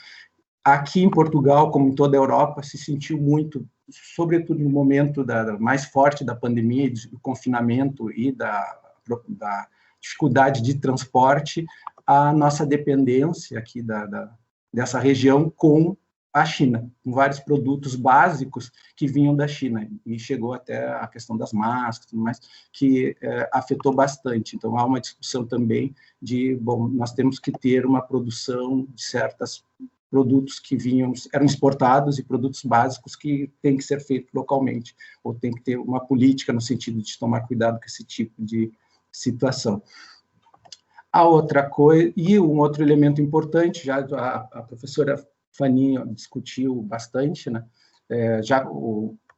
Aqui em Portugal, como em toda a Europa, se sentiu muito, sobretudo no momento mais forte da pandemia, do confinamento e da dificuldade de transporte, a nossa dependência aqui dessa região com a China, com vários produtos básicos que vinham da China, e chegou até a questão das máscaras, mas que afetou bastante. Então, há uma discussão também nós temos que ter uma produção de certos produtos que eram exportados e produtos básicos que têm que ser feitos localmente, ou tem que ter uma política no sentido de tomar cuidado com esse tipo de situação. A outra coisa, e um outro elemento importante, já a professora Fanny discutiu bastante, né, já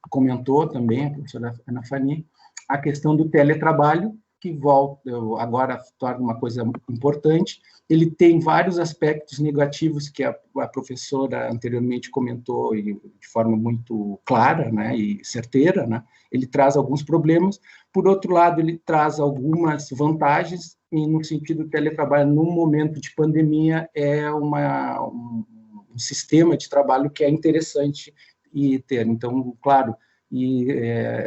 comentou também, a professora Ana Fanny, a questão do teletrabalho, que agora torna uma coisa importante. Ele tem vários aspectos negativos que a professora anteriormente comentou de forma muito clara, né, e certeira, né. Ele traz alguns problemas. Por outro lado, ele traz algumas vantagens, e no sentido do teletrabalho, num momento de pandemia, é um sistema de trabalho que é interessante ter. Então, claro,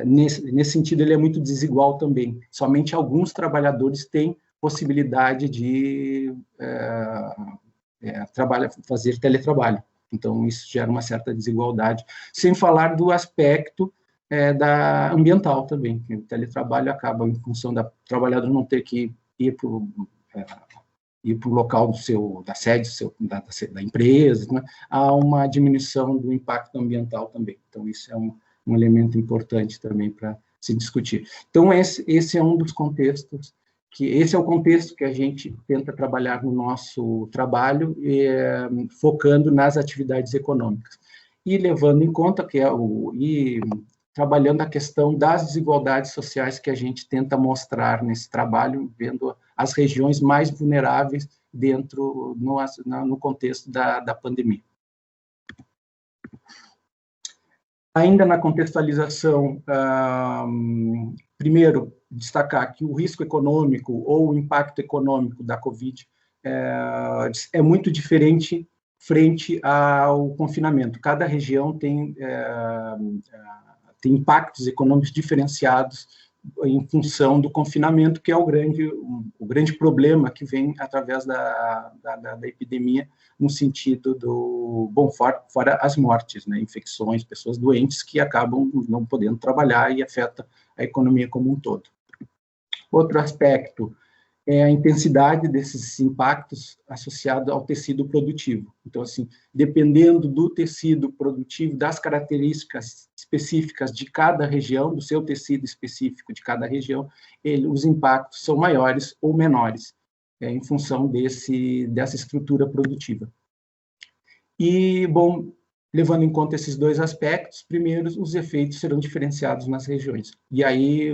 nesse sentido ele é muito desigual também. Somente alguns trabalhadores têm possibilidade de fazer teletrabalho. Então, isso gera uma certa desigualdade. Sem falar do aspecto ambiental também. O teletrabalho acaba, em função do trabalhador não ter que ir para o local da sede da empresa, né? Há uma diminuição do impacto ambiental também. Então, isso é um elemento importante também para se discutir. Então, esse é um dos contextos, esse é o contexto que a gente tenta trabalhar no nosso trabalho, focando nas atividades econômicas. E levando em conta trabalhando a questão das desigualdades sociais que a gente tenta mostrar nesse trabalho, vendo as regiões mais vulneráveis no contexto da pandemia. Ainda na contextualização, primeiro, destacar que o risco econômico ou o impacto econômico da Covid é muito diferente frente ao confinamento. Cada região tem impactos econômicos diferenciados em função do confinamento, que é o grande problema que vem através da epidemia, no sentido fora as mortes, né, infecções, pessoas doentes que acabam não podendo trabalhar e afeta a economia como um todo. Outro aspecto é a intensidade desses impactos associados ao tecido produtivo. Então, assim, dependendo do tecido produtivo, das características específicas de cada região, do seu tecido específico de cada região, os impactos são maiores ou menores, em função dessa estrutura produtiva. E, bom, levando em conta esses dois aspectos, primeiro, os efeitos serão diferenciados nas regiões. E aí,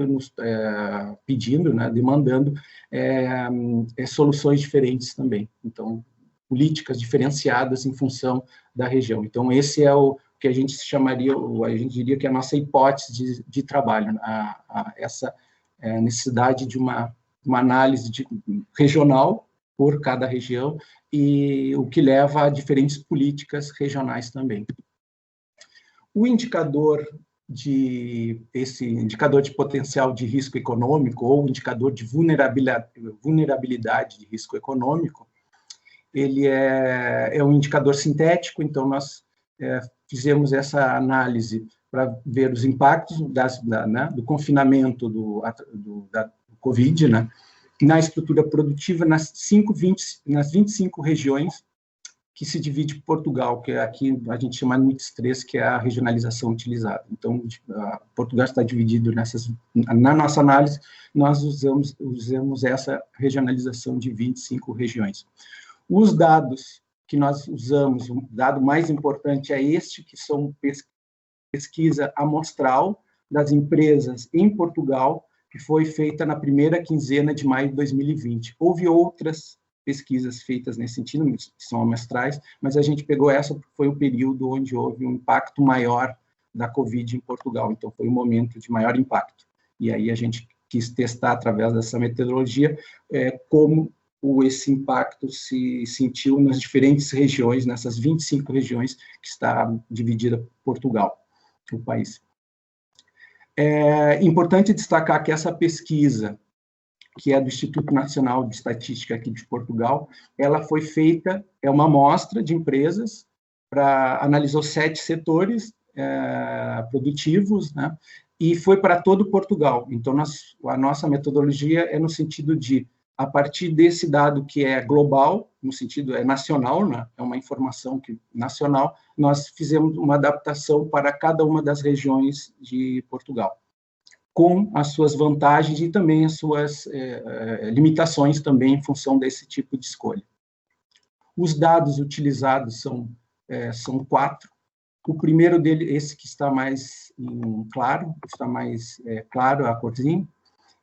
pedindo, né, demandando soluções diferentes também. Então, políticas diferenciadas em função da região. Então, esse é o que a gente chamaria, a gente diria que é a nossa hipótese de trabalho, essa necessidade de uma análise regional por cada região, e o que leva a diferentes políticas regionais também. O indicador esse indicador de potencial de risco econômico, ou indicador de vulnerabilidade de risco econômico, ele é um indicador sintético, então nós fizemos essa análise para ver os impactos do confinamento da Covid, né, na estrutura produtiva nas 25 regiões que se divide Portugal, que aqui a gente chama NUTS3, que é a regionalização utilizada. Então, Portugal está dividido na nossa análise, nós usamos essa regionalização de 25 regiões. Os dados que nós usamos, o dado mais importante é este, que são pesquisa amostral das empresas em Portugal, que foi feita na primeira quinzena de maio de 2020. Houve outras pesquisas feitas nesse sentido, que são amestrais, mas a gente pegou essa porque foi o período onde houve um impacto maior da Covid em Portugal, então foi um momento de maior impacto. E aí a gente quis testar, através dessa metodologia, como esse impacto se sentiu nas diferentes regiões, nessas 25 regiões que está dividida Portugal, o país. É importante destacar que essa pesquisa, que é do Instituto Nacional de Estatística aqui de Portugal, ela foi feita, é uma amostra de empresas, analisou 7 setores produtivos, né, e foi para todo Portugal. Então, a nossa metodologia é no sentido de, a partir desse dado que é global, no sentido nacional, né, é uma informação nacional, nós fizemos uma adaptação para cada uma das regiões de Portugal, com as suas vantagens e também as suas limitações também em função desse tipo de escolha. Os dados utilizados são 4. O primeiro dele, esse que está mais claro, claro a corzinha,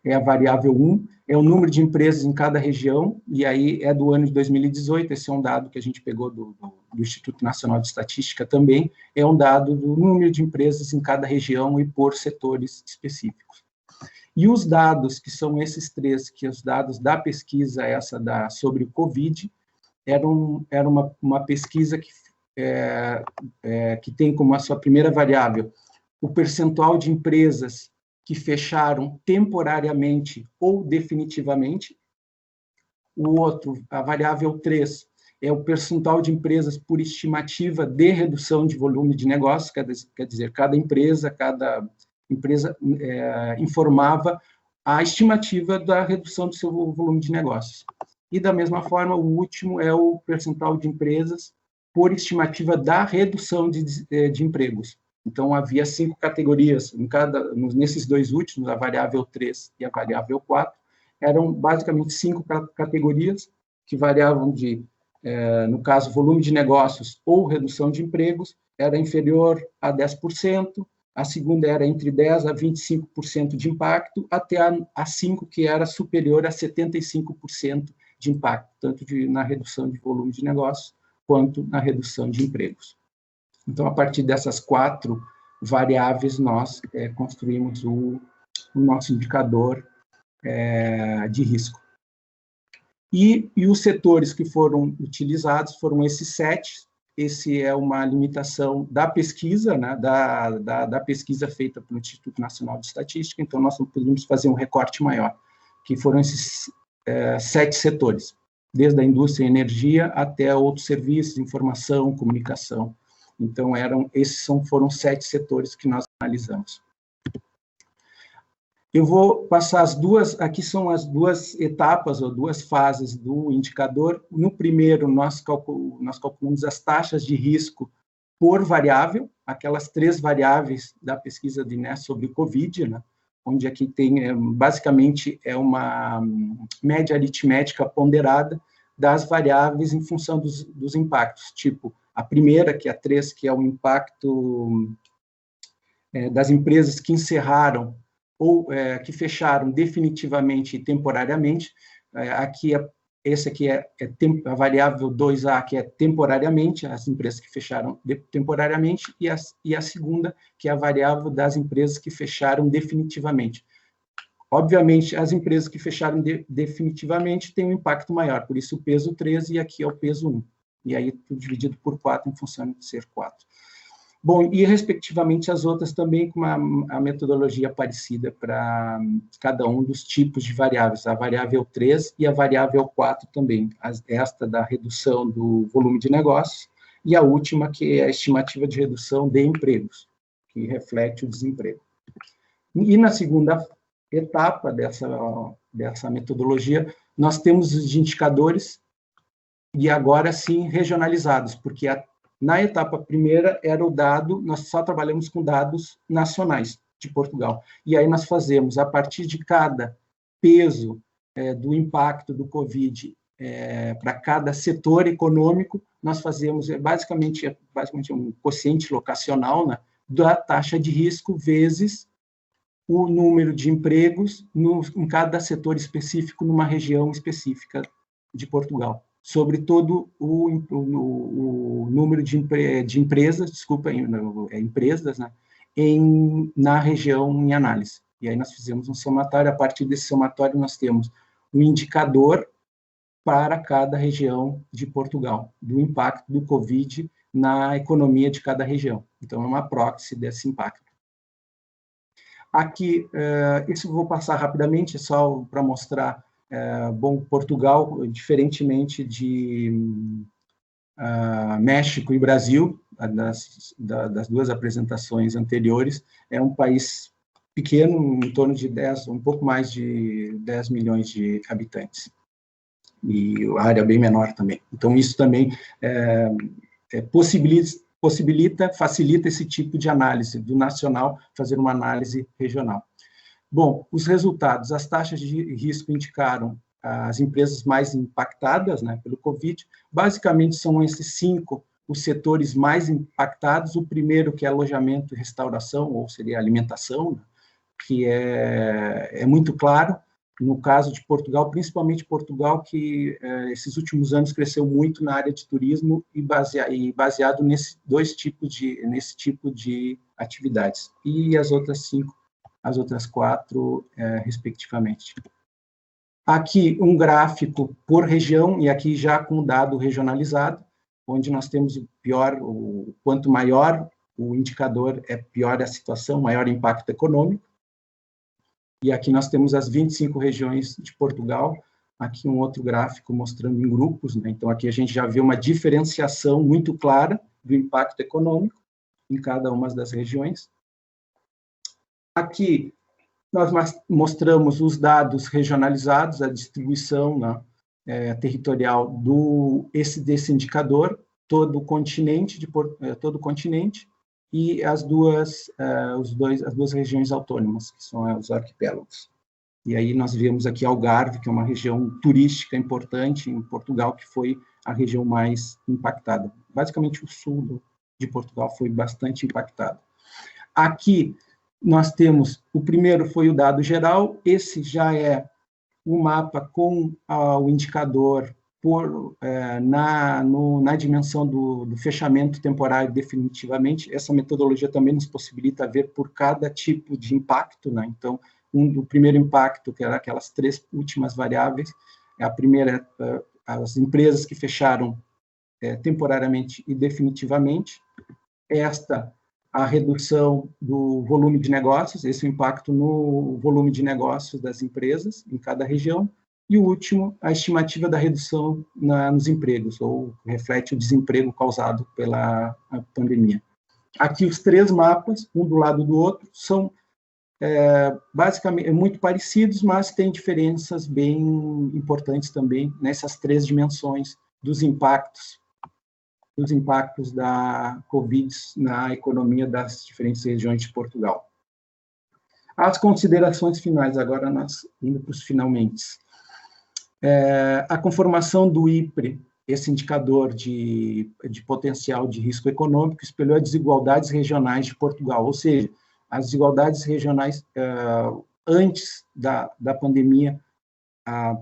é a variável 1, é o número de empresas em cada região, e aí é do ano de 2018, esse é um dado que a gente pegou do Instituto Nacional de Estatística também, é um dado do número de empresas em cada região e por setores específicos. E os dados, que são esses 3, que os dados da pesquisa sobre o Covid, era uma pesquisa que tem como a sua primeira variável o percentual de empresas que fecharam temporariamente ou definitivamente. O outro, a variável 3, é o percentual de empresas por estimativa de redução de volume de negócio, quer dizer, cada empresa informava a estimativa da redução do seu volume de negócios. E, da mesma forma, o último é o percentual de empresas por estimativa da redução de empregos. Então, havia 5 categorias, nesses 2 últimos, a variável 3 e a variável 4, eram basicamente 5 categorias que variavam no caso, volume de negócios ou redução de empregos, era inferior a 10%, a segunda era entre 10% a 25% de impacto, até a 5, que era superior a 75% de impacto, tanto na redução de volume de negócios, quanto na redução de empregos. Então, a partir dessas 4 variáveis, nós construímos o nosso indicador de risco. E os setores que foram utilizados foram esses 7. Esse é uma limitação da pesquisa, né, da pesquisa feita pelo Instituto Nacional de Estatística, então nós não podemos fazer um recorte maior, que foram esses 7 setores, desde a indústria e energia até outros serviços, informação, comunicação. Então, esses foram 7 setores que nós analisamos. Eu vou passar as duas, aqui são as duas etapas, ou duas fases do indicador. No primeiro, nós calculamos as taxas de risco por variável, aquelas 3 variáveis da pesquisa do INES sobre o Covid, né? Onde aqui tem, basicamente, uma média aritmética ponderada das variáveis em função dos impactos, tipo, a primeira, que é a 3, que é o impacto das empresas que encerraram ou que fecharam definitivamente e temporariamente. Essa aqui é a variável 2A, que é temporariamente, as empresas que fecharam temporariamente, e a segunda, que é a variável das empresas que fecharam definitivamente. Obviamente, as empresas que fecharam definitivamente têm um impacto maior, por isso o peso 13 e aqui é o peso 1. E aí, tudo dividido por 4 em função de ser 4. Bom, e respectivamente as outras também com a metodologia parecida para cada um dos tipos de variáveis, a variável 3 e a variável 4 também, esta da redução do volume de negócios, e a última, que é a estimativa de redução de empregos, que reflete o desemprego. E na segunda etapa dessa metodologia, nós temos os indicadores, e agora sim regionalizados, porque na etapa primeira era o dado, nós só trabalhamos com dados nacionais de Portugal. E aí nós fazemos, a partir de cada peso do impacto do Covid para cada setor econômico, nós fazemos basicamente um quociente locacional, né, da taxa de risco vezes o número de empregos em cada setor específico, numa região específica de Portugal, sobre todo o número de empresas, empresas, né, na região em análise. E aí nós fizemos um somatório, a partir desse somatório nós temos um indicador para cada região de Portugal, do impacto do Covid na economia de cada região. Então, é uma proxy desse impacto. Aqui, isso eu vou passar rapidamente, só para mostrar. Bom, Portugal, diferentemente de México e Brasil, das duas apresentações anteriores, é um país pequeno, em torno de um pouco mais de 10 milhões de habitantes, e a área bem menor também. Então, isso também facilita esse tipo de análise do nacional, fazer uma análise regional. Bom, os resultados, as taxas de risco indicaram as empresas mais impactadas, né, pelo Covid. Basicamente, são esses 5 os setores mais impactados. O primeiro, que é alojamento e restauração, ou seria alimentação, que é muito claro. No caso de Portugal, principalmente Portugal, que esses últimos anos cresceu muito na área de turismo e baseado nesse tipo de atividades. E as outras 4, respectivamente. Aqui um gráfico por região, e aqui já com dado regionalizado, onde nós temos quanto maior o indicador, pior a situação, maior impacto econômico. E aqui nós temos as 25 regiões de Portugal, aqui um outro gráfico mostrando em grupos, né? Então aqui a gente já vê uma diferenciação muito clara do impacto econômico em cada uma das regiões. Aqui, nós mostramos os dados regionalizados, a distribuição, né, territorial desse indicador, todo o continente, e as duas regiões autônomas, que são os arquipélagos. E aí nós vemos aqui Algarve, que é uma região turística importante em Portugal, que foi a região mais impactada. Basicamente, o sul de Portugal foi bastante impactado. Aqui, nós temos, o primeiro foi o dado geral, esse já é o mapa com o indicador na dimensão do fechamento temporário definitivamente. Essa metodologia também nos possibilita ver por cada tipo de impacto, né? Então, o primeiro impacto, que era aquelas 3 últimas variáveis, a primeira, as empresas que fecharam temporariamente e definitivamente, a redução do volume de negócios, esse impacto no volume de negócios das empresas em cada região, e o último, a estimativa da redução nos empregos, ou reflete o desemprego causado pela pandemia. Aqui os 3 mapas, um do lado do outro, são basicamente muito parecidos, mas têm diferenças bem importantes também nessas 3 dimensões dos impactos da Covid na economia das diferentes regiões de Portugal. As considerações finais, agora nós indo para os finalmente. A conformação do IPRE, esse indicador de potencial de risco econômico, espelhou as desigualdades regionais de Portugal, ou seja, as desigualdades regionais antes da pandemia.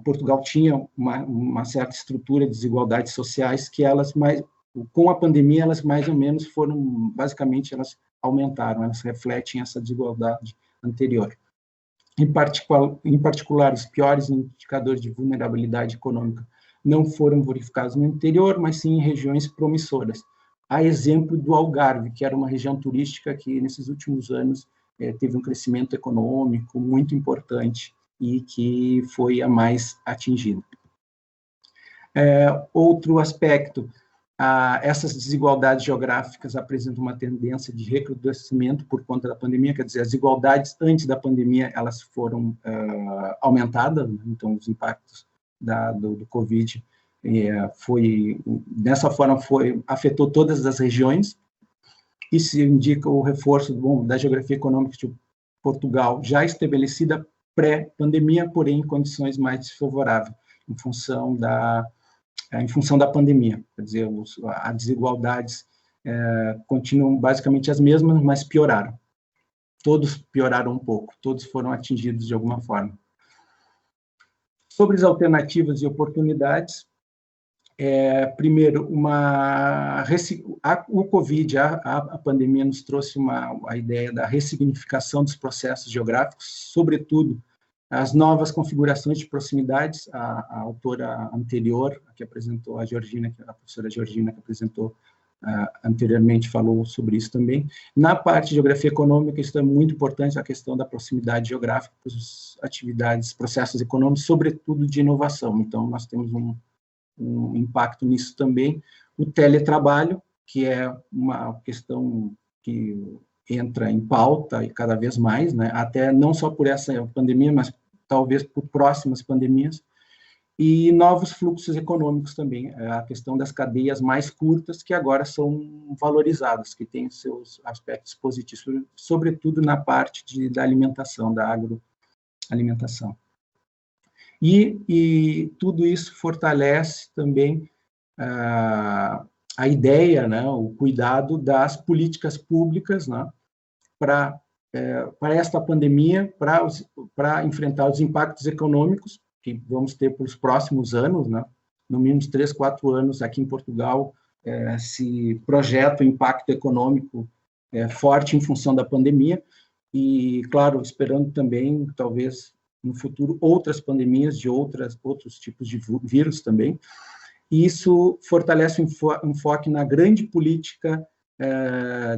Portugal tinha uma certa estrutura de desigualdades sociais que com a pandemia, elas mais ou menos foram, basicamente, elas aumentaram, elas refletem essa desigualdade anterior. Em particular, os piores indicadores de vulnerabilidade econômica não foram verificados no interior, mas sim em regiões promissoras. A exemplo do Algarve, que era uma região turística que, nesses últimos anos, teve um crescimento econômico muito importante e que foi a mais atingida. Outro aspecto, essas desigualdades geográficas apresentam uma tendência de recrudescimento por conta da pandemia, quer dizer, as desigualdades antes da pandemia, elas foram aumentadas, né? Então, os impactos do Covid dessa forma, afetou todas as regiões. Isso indica o reforço da geografia econômica de Portugal, já estabelecida pré-pandemia, porém em condições mais desfavoráveis, em função da pandemia. Quer dizer, as desigualdades continuam basicamente as mesmas, mas pioraram. Todos pioraram um pouco, todos foram atingidos de alguma forma. Sobre as alternativas e oportunidades, primeiro, o Covid, a pandemia nos trouxe a ideia da ressignificação dos processos geográficos, sobretudo as novas configurações de proximidades. A autora anterior, que apresentou, a professora Georgina, que apresentou anteriormente, falou sobre isso também. Na parte de geografia econômica, isso é muito importante, a questão da proximidade geográfica para as atividades, processos econômicos, sobretudo de inovação. Então, nós temos um impacto nisso também. O teletrabalho, que é uma questão que entra em pauta e cada vez mais, né? Até não só por essa pandemia, mas talvez por próximas pandemias, e novos fluxos econômicos também, a questão das cadeias mais curtas, que agora são valorizadas, que têm seus aspectos positivos, sobretudo na parte da alimentação, da agroalimentação. E tudo isso fortalece também a ideia, né, o cuidado das políticas públicas, né, para esta pandemia, para enfrentar os impactos econômicos que vamos ter para os próximos anos, né, no mínimo 3, 4 anos aqui em Portugal, se projeta o impacto econômico forte em função da pandemia, e, claro, esperando também, talvez, no futuro, outras pandemias de outros tipos de vírus também. E isso fortalece o enfoque na grande política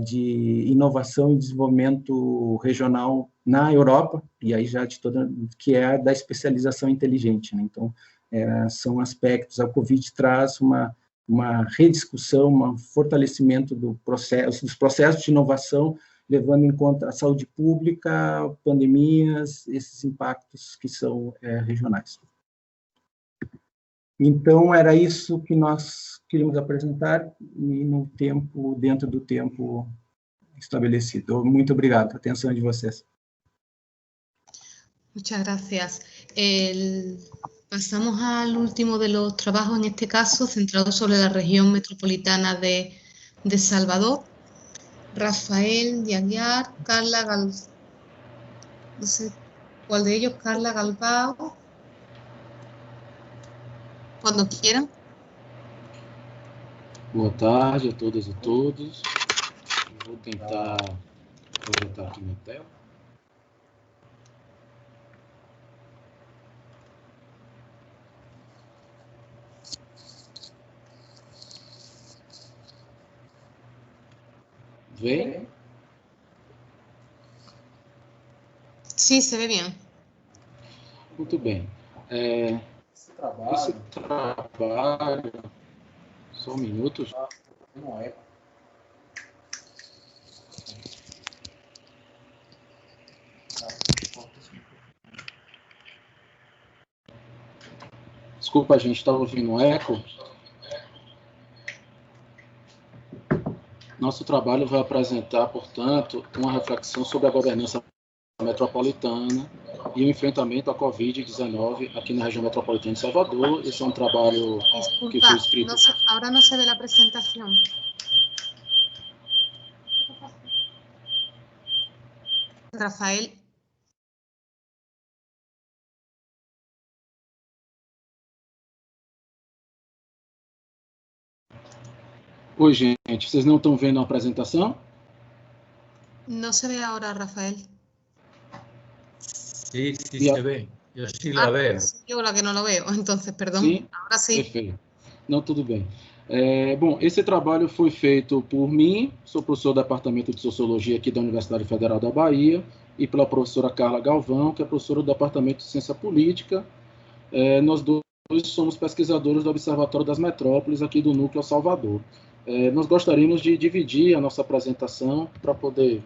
de inovação e desenvolvimento regional na Europa, e aí já que é da especialização inteligente, né? Então, são aspectos, a Covid traz uma rediscussão, um fortalecimento dos processos de inovação, levando em conta a saúde pública, pandemias, esses impactos que são regionais. Então, era isso que nós queríamos apresentar, e dentro do tempo estabelecido. Muito obrigado pela atenção de vocês. Muchas gracias. Pasamos al último de los trabajos, en este caso, centrado sobre la región metropolitana de Salvador. Rafael de Aguiar, Carla no sé cuál de ellos, Carla Galbao. Quando queiram. Boa tarde a todas e todos. Vou tentar projetar aqui minha tela. Vem? Sim, se vê bem. Muito bem. Esse trabalho, só um minuto. Não é. Desculpa, a gente está ouvindo um eco. Nosso trabalho vai apresentar, portanto, uma reflexão sobre a governança metropolitana e o enfrentamento à Covid-19 aqui na região metropolitana de Salvador. Esse é um trabalho que foi escrito... Agora não se vê a apresentação. Rafael. Oi, gente, vocês não estão vendo a apresentação? Não se vê agora, Rafael. Sí, sí se ve. Yo sí la veo. Yo la que no lo veo, entonces, perdón. Sim? Ahora sí. Perfeito. Não, tudo bem. Bom, esse trabalho foi feito por mim, sou professor do Departamento de Sociologia aqui da Universidade Federal da Bahia, e pela professora Carla Galvão, que é professora do Departamento de Ciência Política. Nós dois somos pesquisadores do Observatório das Metrópoles aqui do Núcleo Salvador. Nós gostaríamos de dividir a nossa apresentação para poder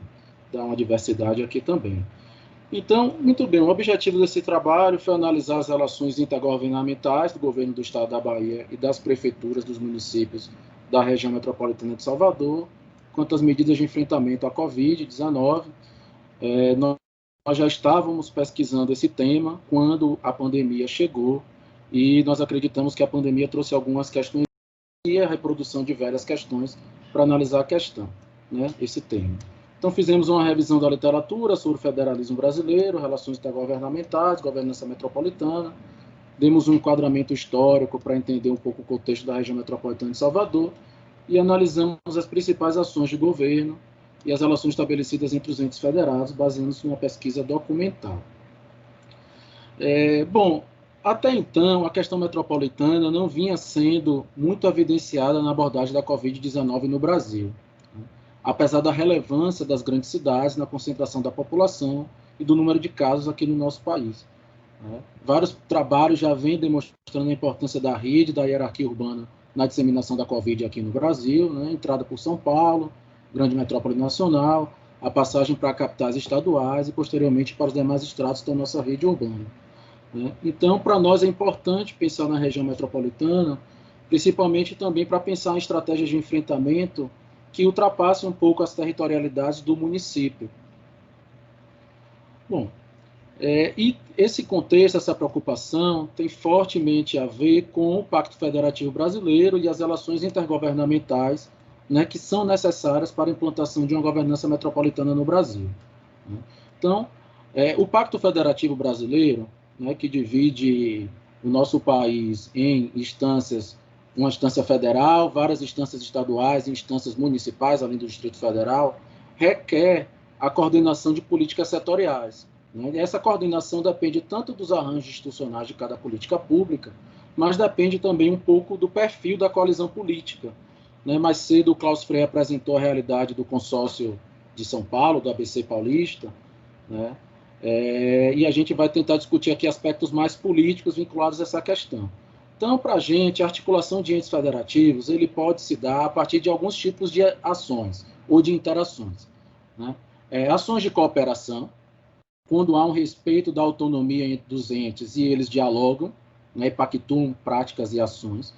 dar uma diversidade aqui também. Então, muito bem, o objetivo desse trabalho foi analisar as relações intergovernamentais do governo do Estado da Bahia e das prefeituras dos municípios da região metropolitana de Salvador quanto às medidas de enfrentamento à Covid-19. Nós já estávamos pesquisando esse tema quando a pandemia chegou e nós acreditamos que a pandemia trouxe algumas questões e a reprodução de várias questões para analisar a questão, né, esse tema. Então, fizemos uma revisão da literatura sobre o federalismo brasileiro, relações intergovernamentais, governança metropolitana, demos um enquadramento histórico para entender um pouco o contexto da região metropolitana de Salvador e analisamos as principais ações de governo e as relações estabelecidas entre os entes federados, baseando-se numa pesquisa documental. Bom, até então, a questão metropolitana não vinha sendo muito evidenciada na abordagem da Covid-19 no Brasil, apesar da relevância das grandes cidades na concentração da população e do número de casos aqui no nosso país. Vários trabalhos já vêm demonstrando a importância da rede, da hierarquia urbana na disseminação da Covid aqui no Brasil, entrada por São Paulo, grande metrópole nacional, a passagem para capitais estaduais e, posteriormente, para os demais estratos da nossa rede urbana. Então, para nós é importante pensar na região metropolitana, principalmente também para pensar em estratégias de enfrentamento que ultrapassem um pouco as territorialidades do município. Bom, e esse contexto, essa preocupação, tem fortemente a ver com o Pacto Federativo Brasileiro e as relações intergovernamentais, que são necessárias para a implantação de uma governança metropolitana no Brasil. Então, o Pacto Federativo Brasileiro, que divide o nosso país em instâncias, uma instância federal, várias instâncias estaduais e instâncias municipais, além do Distrito Federal, requer a coordenação de políticas setoriais. E essa coordenação depende tanto dos arranjos institucionais de cada política pública, mas depende também um pouco do perfil da coalizão política. Mais cedo, o Klaus Frey apresentou a realidade do consórcio de São Paulo, do ABC Paulista, e a gente vai tentar discutir aqui aspectos mais políticos vinculados a essa questão. Então, para a gente, a articulação de entes federativos, ele pode se dar a partir de alguns tipos de ações ou de interações. Ações de cooperação, quando há um respeito da autonomia dos entes e eles dialogam, e pactuam práticas e ações.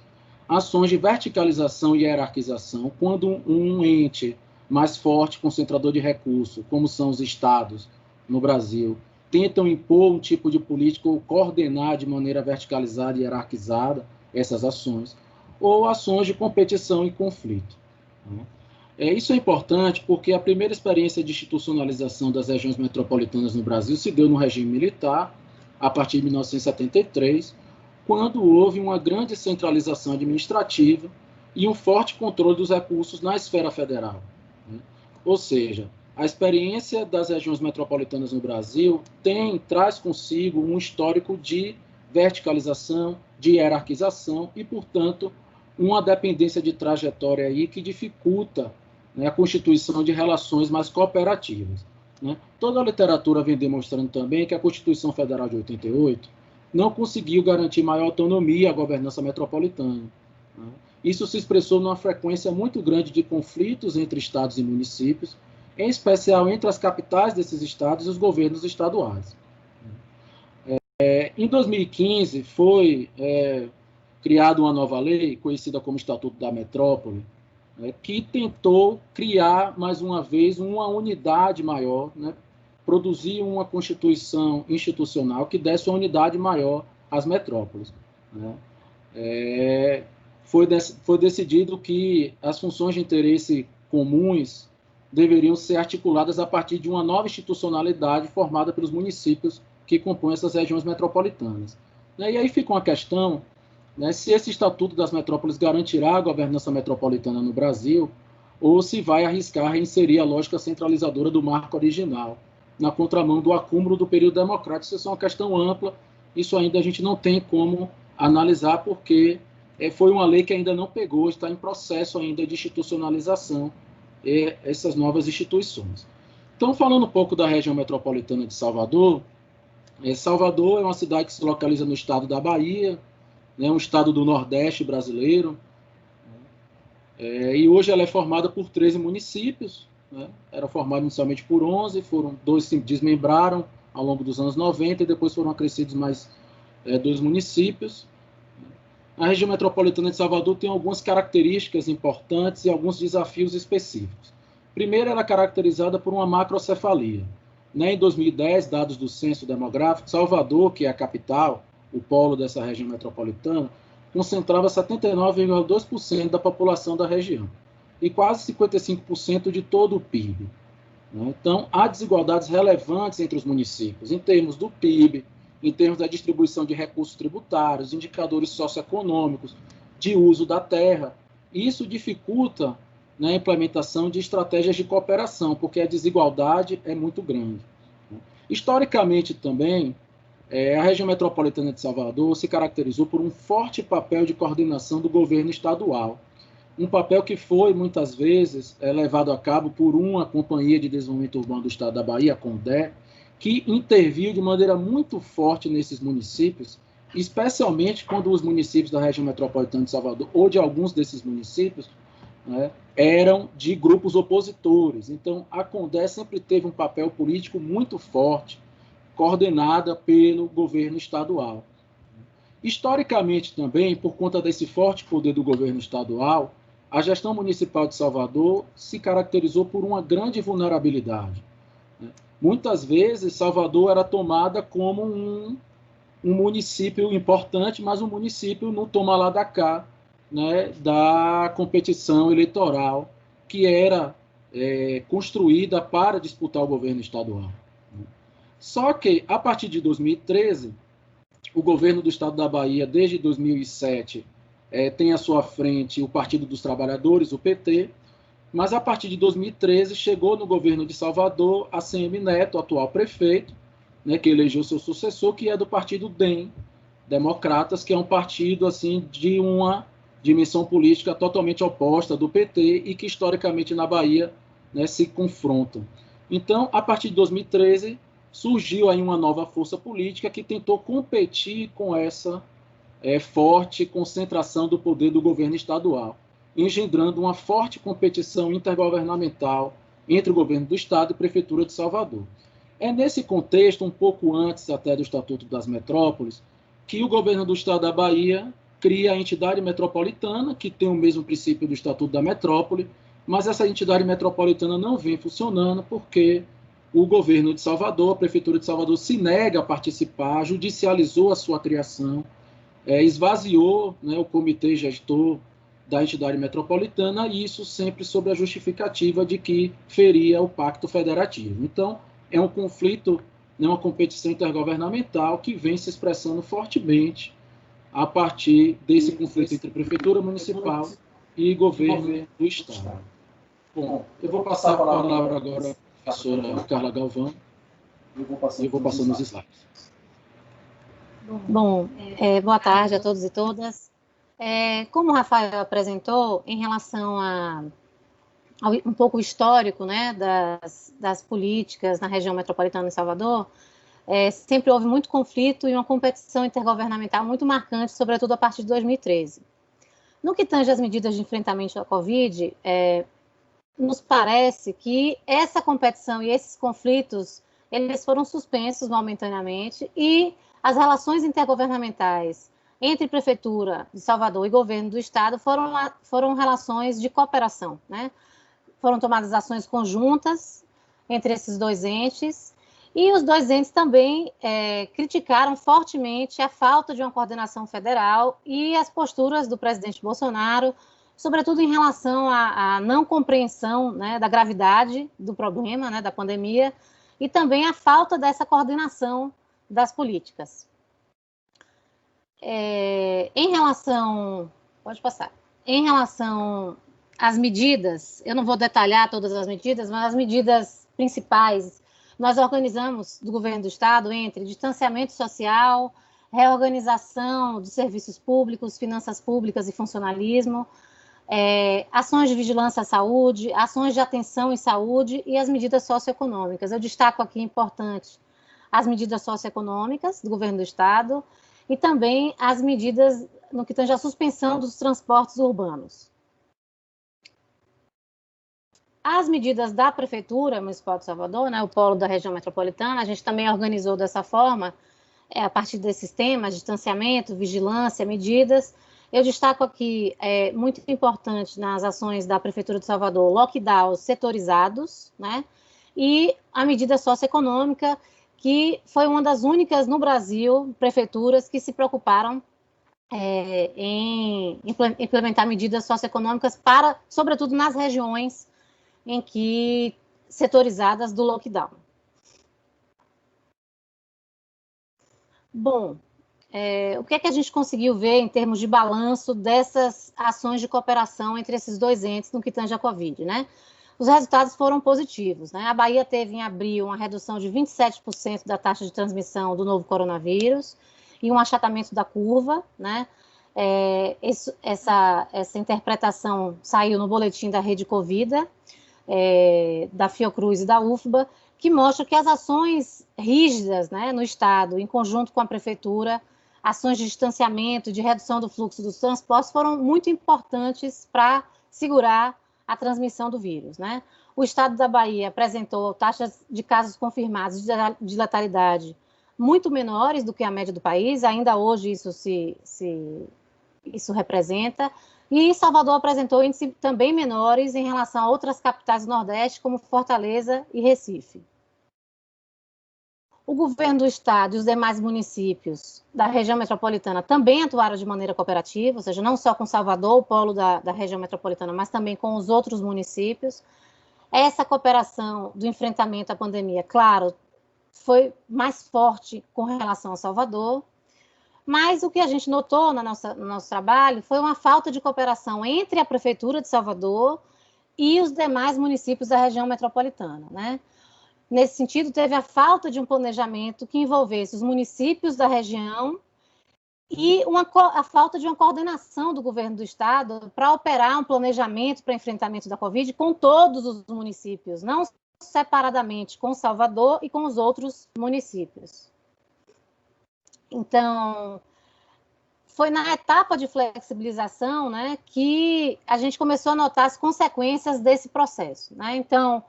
Ações de verticalização e hierarquização, quando um ente mais forte, concentrador de recursos, como são os estados no Brasil, tentam impor um tipo de política ou coordenar de maneira verticalizada e hierarquizada essas ações, ou ações de competição e conflito. Isso é importante porque a primeira experiência de institucionalização das regiões metropolitanas no Brasil se deu no regime militar, a partir de 1973, quando houve uma grande centralização administrativa e um forte controle dos recursos na esfera federal. Ou seja, a experiência das regiões metropolitanas no Brasil traz consigo um histórico de verticalização, de hierarquização e, portanto, uma dependência de trajetória aí que dificulta a constituição de relações mais cooperativas. Toda a literatura vem demonstrando também que a Constituição Federal de 88 não conseguiu garantir maior autonomia à governança metropolitana. Isso se expressou numa frequência muito grande de conflitos entre estados e municípios, em especial entre as capitais desses estados e os governos estaduais. Em 2015, foi criado uma nova lei, conhecida como Estatuto da Metrópole, né, que tentou criar, mais uma vez, uma unidade maior, né, produzir uma constituição institucional que desse uma unidade maior às metrópoles. Né. Foi decidido que as funções de interesse comuns deveriam ser articuladas a partir de uma nova institucionalidade formada pelos municípios que compõem essas regiões metropolitanas. E aí fica uma questão, né, se esse Estatuto das Metrópoles garantirá a governança metropolitana no Brasil, ou se vai arriscar reinserir a lógica centralizadora do marco original, na contramão do acúmulo do período democrático. Isso é uma questão ampla, isso ainda a gente não tem como analisar, porque foi uma lei que ainda não pegou, está em processo ainda de institucionalização, essas novas instituições. Então, falando um pouco da região metropolitana de Salvador, Salvador é uma cidade que se localiza no estado da Bahia, né, um estado do Nordeste brasileiro, e hoje ela é formada por 13 municípios, né, era formada inicialmente por 11, 2 se desmembraram ao longo dos anos 90 e depois foram acrescidos mais 2 municípios. A região metropolitana de Salvador tem algumas características importantes e alguns desafios específicos. Primeiro, ela é caracterizada por uma macrocefalia. Em 2010, dados do Censo Demográfico, Salvador, que é a capital, o polo dessa região metropolitana, concentrava 79,2% da população da região e quase 55% de todo o PIB. Então, há desigualdades relevantes entre os municípios, em termos do PIB, em termos da distribuição de recursos tributários, indicadores socioeconômicos, de uso da terra. Isso dificulta, né, a implementação de estratégias de cooperação, porque a desigualdade é muito grande. Historicamente também, a região metropolitana de Salvador se caracterizou por um forte papel de coordenação do governo estadual, um papel que foi, muitas vezes, levado a cabo por uma Companhia de Desenvolvimento Urbano do Estado da Bahia, a CONDE, que interviu de maneira muito forte nesses municípios, especialmente quando os municípios da região metropolitana de Salvador, ou de alguns desses municípios, né, eram de grupos opositores. Então, a CONDE sempre teve um papel político muito forte, coordenada pelo governo estadual. Historicamente também, por conta desse forte poder do governo estadual, a gestão municipal de Salvador se caracterizou por uma grande vulnerabilidade. Muitas vezes, Salvador era tomada como um município importante, mas um município no toma lá da cá, né, da competição eleitoral que era construída para disputar o governo estadual. Só que, a partir de 2013, o governo do Estado da Bahia, desde 2007, tem à sua frente o Partido dos Trabalhadores, o PT, mas a partir de 2013 chegou no governo de Salvador a ACM Neto, atual prefeito, né, que elegeu seu sucessor, que é do partido DEM, Democratas, que é um partido assim, de uma dimensão política totalmente oposta do PT e que historicamente na Bahia, né, se confrontam. Então, a partir de 2013, surgiu aí uma nova força política que tentou competir com essa forte concentração do poder do governo estadual, engendrando uma forte competição intergovernamental entre o governo do Estado e a Prefeitura de Salvador. É nesse contexto, um pouco antes até do Estatuto das Metrópoles, que o governo do Estado da Bahia cria a entidade metropolitana, que tem o mesmo princípio do Estatuto da Metrópole, mas essa entidade metropolitana não vem funcionando porque o governo de Salvador, a Prefeitura de Salvador, se nega a participar, judicializou a sua criação, esvaziou, né, o comitê gestor da entidade metropolitana, e isso sempre sob a justificativa de que feria o Pacto Federativo. Então, é um conflito, né, uma competição intergovernamental que vem se expressando fortemente a partir desse conflito entre Prefeitura Municipal e governo do Estado. Bom, eu vou passar a palavra agora à professora Carla Galvão e eu vou passando os slides. Bom, boa tarde a todos e todas. Como o Rafael apresentou, em relação ao um pouco histórico, né, das políticas na região metropolitana de Salvador, sempre houve muito conflito e uma competição intergovernamental muito marcante, sobretudo a partir de 2013. No que tange às medidas de enfrentamento à Covid, nos parece que essa competição e esses conflitos, eles foram suspensos momentaneamente e as relações intergovernamentais entre Prefeitura de Salvador e Governo do Estado foram relações de cooperação, né? Foram tomadas ações conjuntas entre esses dois entes, e os dois entes também criticaram fortemente a falta de uma coordenação federal e as posturas do presidente Bolsonaro, sobretudo em relação à não compreensão, né, da gravidade do problema, né, da pandemia, e também a falta dessa coordenação das políticas. Em relação às medidas, eu não vou detalhar todas as medidas, mas as medidas principais, nós organizamos do governo do estado entre distanciamento social, reorganização dos serviços públicos, finanças públicas e funcionalismo, ações de vigilância à saúde, ações de atenção em saúde e as medidas socioeconômicas. Eu destaco aqui, importante, as medidas socioeconômicas do governo do estado e também as medidas no que tange à suspensão dos transportes urbanos. As medidas da Prefeitura Municipal de Salvador, né, o polo da região metropolitana, a gente também organizou dessa forma, a partir desses temas, distanciamento, vigilância, medidas. Eu destaco aqui, muito importante nas ações da Prefeitura de Salvador, lockdowns setorizados, né, e a medida socioeconômica, que foi uma das únicas no Brasil, prefeituras que se preocuparam em implementar medidas socioeconômicas sobretudo nas regiões em que setorizadas do lockdown. Bom, o que é que a gente conseguiu ver em termos de balanço dessas ações de cooperação entre esses dois entes no que tange a Covid, né? Os resultados foram positivos, né? A Bahia teve em abril uma redução de 27% da taxa de transmissão do novo coronavírus e um achatamento da curva, né? Essa interpretação saiu no boletim da Rede Covida, da Fiocruz e da UFBA, que mostra que as ações rígidas, né, no Estado, em conjunto com a Prefeitura, ações de distanciamento, de redução do fluxo dos transportes, foram muito importantes para segurar a transmissão do vírus, né? O Estado da Bahia apresentou taxas de casos confirmados de letalidade muito menores do que a média do país, ainda hoje isso representa, e Salvador apresentou índices também menores em relação a outras capitais do Nordeste, como Fortaleza e Recife. O governo do estado e os demais municípios da região metropolitana também atuaram de maneira cooperativa, ou seja, não só com Salvador, o polo da região metropolitana, mas também com os outros municípios. Essa cooperação do enfrentamento à pandemia, claro, foi mais forte com relação a Salvador, mas o que a gente notou no nosso trabalho foi uma falta de cooperação entre a Prefeitura de Salvador e os demais municípios da região metropolitana, né? Nesse sentido, teve a falta de um planejamento que envolvesse os municípios da região e a falta de uma coordenação do governo do estado para operar um planejamento para enfrentamento da Covid com todos os municípios, não separadamente com Salvador e com os outros municípios. Então, foi na etapa de flexibilização, né, que a gente começou a notar as consequências desse processo, né? Então,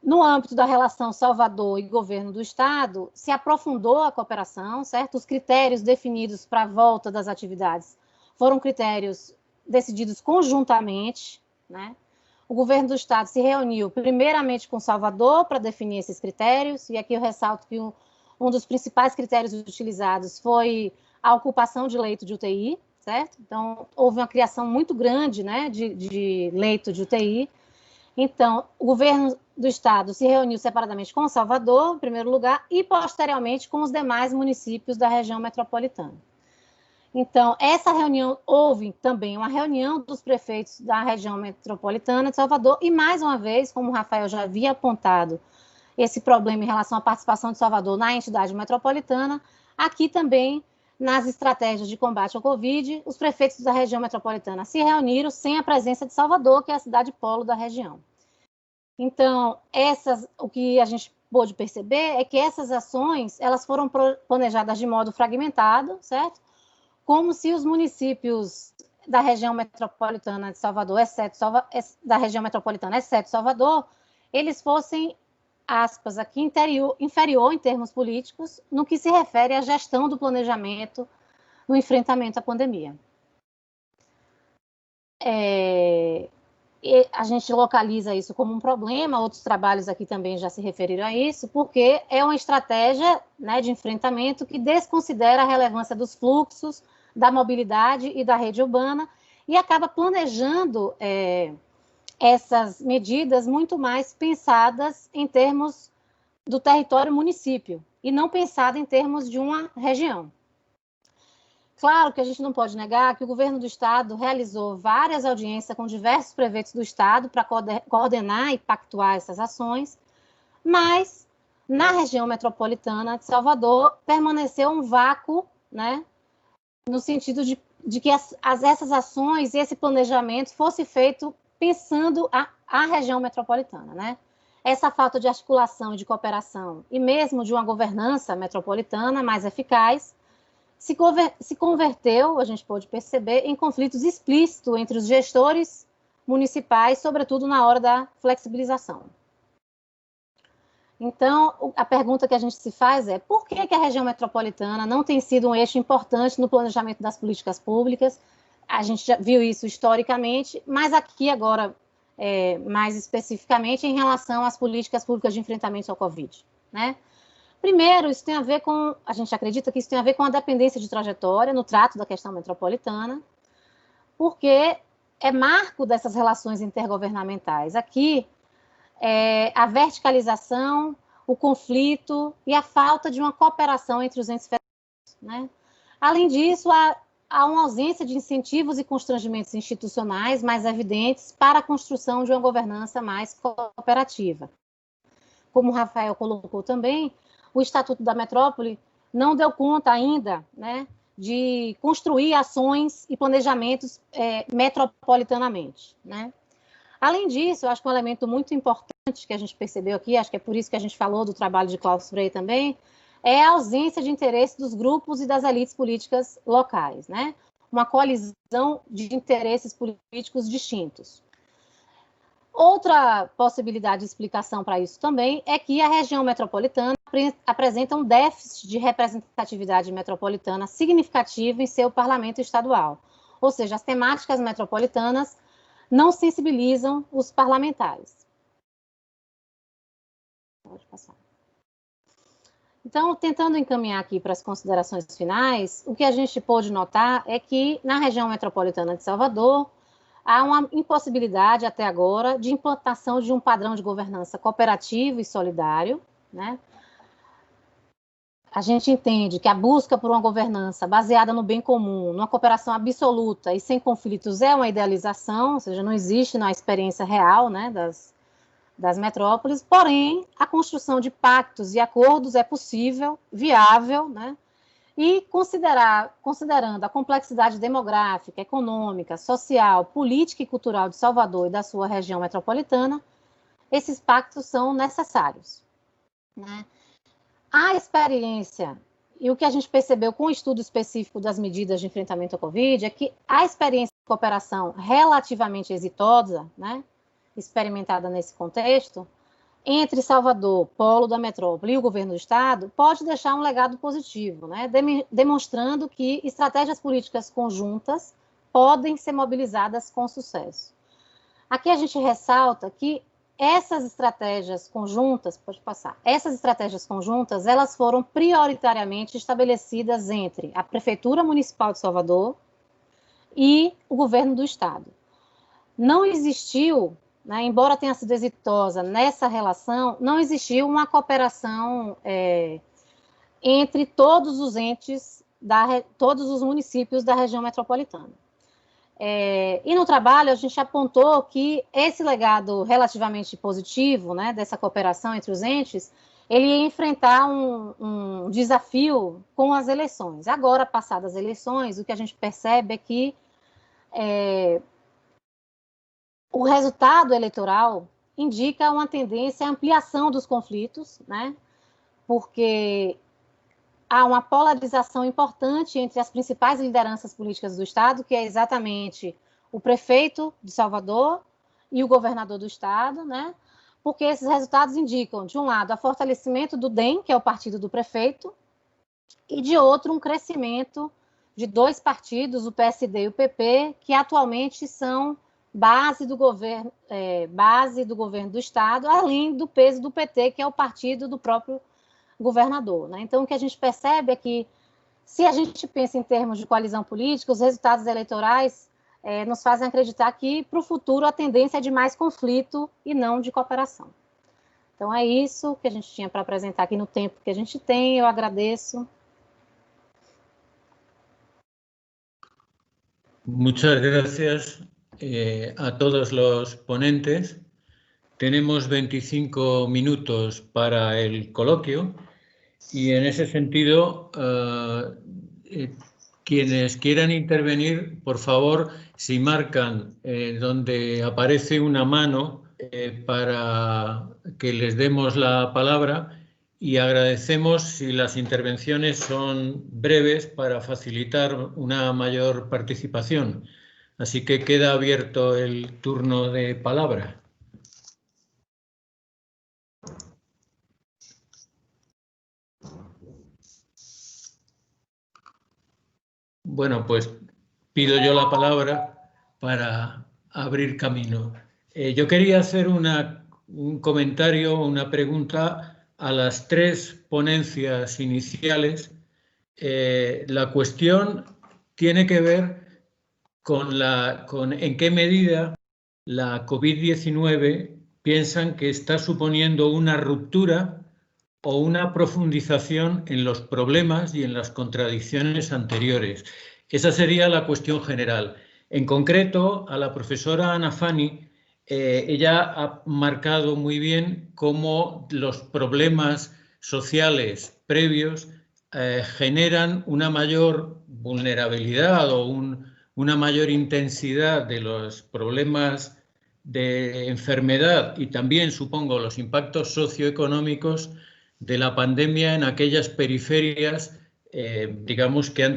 no âmbito da relação Salvador e governo do estado, se aprofundou a cooperação, certo? Os critérios definidos para a volta das atividades foram critérios decididos conjuntamente, né? O governo do estado se reuniu primeiramente com Salvador para definir esses critérios, e aqui eu ressalto que um dos principais critérios utilizados foi a ocupação de leito de UTI, certo? Então, houve uma criação muito grande, né, de leito de UTI. Então, o governo do estado se reuniu separadamente com Salvador, em primeiro lugar, e posteriormente com os demais municípios da região metropolitana. Então, essa reunião, houve também uma reunião dos prefeitos da região metropolitana de Salvador, e mais uma vez, como o Rafael já havia apontado, esse problema em relação à participação de Salvador na entidade metropolitana, aqui também, nas estratégias de combate ao Covid, os prefeitos da região metropolitana se reuniram sem a presença de Salvador, que é a cidade polo da região. Então, o que a gente pôde perceber é que essas ações, elas foram planejadas de modo fragmentado, certo? Como se os municípios da região metropolitana de Salvador, exceto Salvador, eles fossem, aspas, aqui inferior em termos políticos, no que se refere à gestão do planejamento no enfrentamento à pandemia. A gente localiza isso como um problema, outros trabalhos aqui também já se referiram a isso, porque é uma estratégia, né, de enfrentamento que desconsidera a relevância dos fluxos, da mobilidade e da rede urbana, e acaba planejando essas medidas muito mais pensadas em termos do território município, e não pensada em termos de uma região. Claro que a gente não pode negar que o governo do estado realizou várias audiências com diversos prefeitos do estado para coordenar e pactuar essas ações, mas na região metropolitana de Salvador permaneceu um vácuo, né, no sentido de que essas ações e esse planejamento fosse feito pensando a região metropolitana, né? Essa falta de articulação e de cooperação, e mesmo de uma governança metropolitana mais eficaz, se converteu, a gente pode perceber, em conflitos explícitos entre os gestores municipais, sobretudo na hora da flexibilização. Então, a pergunta que a gente se faz é: por que a região metropolitana não tem sido um eixo importante no planejamento das políticas públicas? A gente já viu isso historicamente, mas aqui agora, mais especificamente, em relação às políticas públicas de enfrentamento ao Covid, né? Primeiro, isso tem a ver com, a gente acredita que isso tem a ver com a dependência de trajetória no trato da questão metropolitana, porque é marco dessas relações intergovernamentais. Aqui, a verticalização, o conflito e a falta de uma cooperação entre os entes federados, né? Além disso, há uma ausência de incentivos e constrangimentos institucionais mais evidentes para a construção de uma governança mais cooperativa. Como o Rafael colocou também, o Estatuto da Metrópole não deu conta ainda, né, de construir ações e planejamentos metropolitanamente, né? Além disso, eu acho que um elemento muito importante que a gente percebeu aqui, acho que é por isso que a gente falou do trabalho de Klaus Frey também, é a ausência de interesse dos grupos e das elites políticas locais, né? Uma coalizão de interesses políticos distintos. Outra possibilidade de explicação para isso também é que a região metropolitana apresenta um déficit de representatividade metropolitana significativo em seu parlamento estadual. Ou seja, as temáticas metropolitanas não sensibilizam os parlamentares. Pode passar. Então, tentando encaminhar aqui para as considerações finais, o que a gente pôde notar é que na região metropolitana de Salvador, há uma impossibilidade, até agora, de implantação de um padrão de governança cooperativo e solidário, né? A gente entende que a busca por uma governança baseada no bem comum, numa cooperação absoluta e sem conflitos é uma idealização, ou seja, não existe na experiência real, né, das metrópoles, porém, a construção de pactos e acordos é possível, viável, né? E considerando a complexidade demográfica, econômica, social, política e cultural de Salvador e da sua região metropolitana, esses pactos são necessários, né? A experiência, e o que a gente percebeu com o estudo específico das medidas de enfrentamento ao Covid, é que a experiência de cooperação relativamente exitosa, né, experimentada nesse contexto, entre Salvador, polo da metrópole, e o governo do estado, pode deixar um legado positivo, né, demonstrando que estratégias políticas conjuntas podem ser mobilizadas com sucesso. Aqui a gente ressalta que essas estratégias conjuntas, elas foram prioritariamente estabelecidas entre a Prefeitura Municipal de Salvador e o governo do estado. Não existiu, né, embora tenha sido exitosa nessa relação, não existiu uma cooperação entre todos os entes, todos os municípios da região metropolitana. E no trabalho a gente apontou que esse legado relativamente positivo, né, dessa cooperação entre os entes, ele ia enfrentar um desafio com as eleições. Agora, passadas as eleições, o que a gente percebe é que o resultado eleitoral indica uma tendência à ampliação dos conflitos, né, porque há uma polarização importante entre as principais lideranças políticas do estado, que é exatamente o prefeito de Salvador e o governador do estado, né? Porque esses resultados indicam, de um lado, o fortalecimento do DEM, que é o partido do prefeito, e de outro, um crescimento de dois partidos, o PSD e o PP, que atualmente são base do governo do Estado, além do peso do PT, que é o partido do próprio governador, né? Então, o que a gente percebe é que, se a gente pensa em termos de coalizão política, os resultados eleitorais nos fazem acreditar que, para o futuro, a tendência é de mais conflito e não de cooperação. Então, é isso que a gente tinha para apresentar aqui no tempo que a gente tem. Eu agradeço. Muchas gracias a todos los ponentes. Tenemos 25 minutos para el coloquio y en ese sentido, quienes quieran intervenir, por favor, si marcan donde aparece una mano para que les demos la palabra, y agradecemos si las intervenciones son breves para facilitar una mayor participación. Así que queda abierto el turno de palabra. Bueno, pues pido yo la palabra para abrir camino. Yo quería hacer un comentario, una pregunta a las tres ponencias iniciales. La cuestión tiene que ver con en qué medida la COVID-19 piensan que está suponiendo una ruptura o una profundización en los problemas y en las contradicciones anteriores. Esa sería la cuestión general. En concreto, a la profesora Ana Fani, ella ha marcado muy bien cómo los problemas sociales previos generan una mayor vulnerabilidad o una mayor intensidad de los problemas de enfermedad y también, supongo, los impactos socioeconómicos de la pandemia en aquellas periferias, digamos, que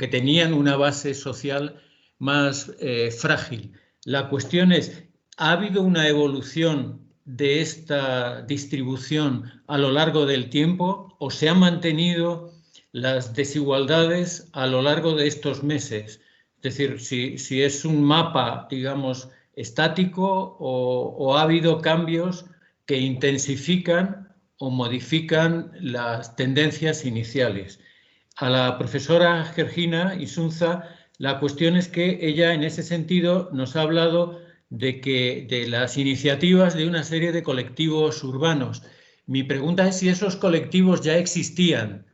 tenían una base social más frágil. La cuestión es, ¿ha habido una evolución de esta distribución a lo largo del tiempo o se han mantenido las desigualdades a lo largo de estos meses? Es decir, si es un mapa, digamos, estático o ha habido cambios que intensifican o modifican las tendencias iniciales. A la profesora Georgina Isunza, la cuestión es que ella en ese sentido nos ha hablado de las iniciativas de una serie de colectivos urbanos. Mi pregunta es si esos colectivos ya existían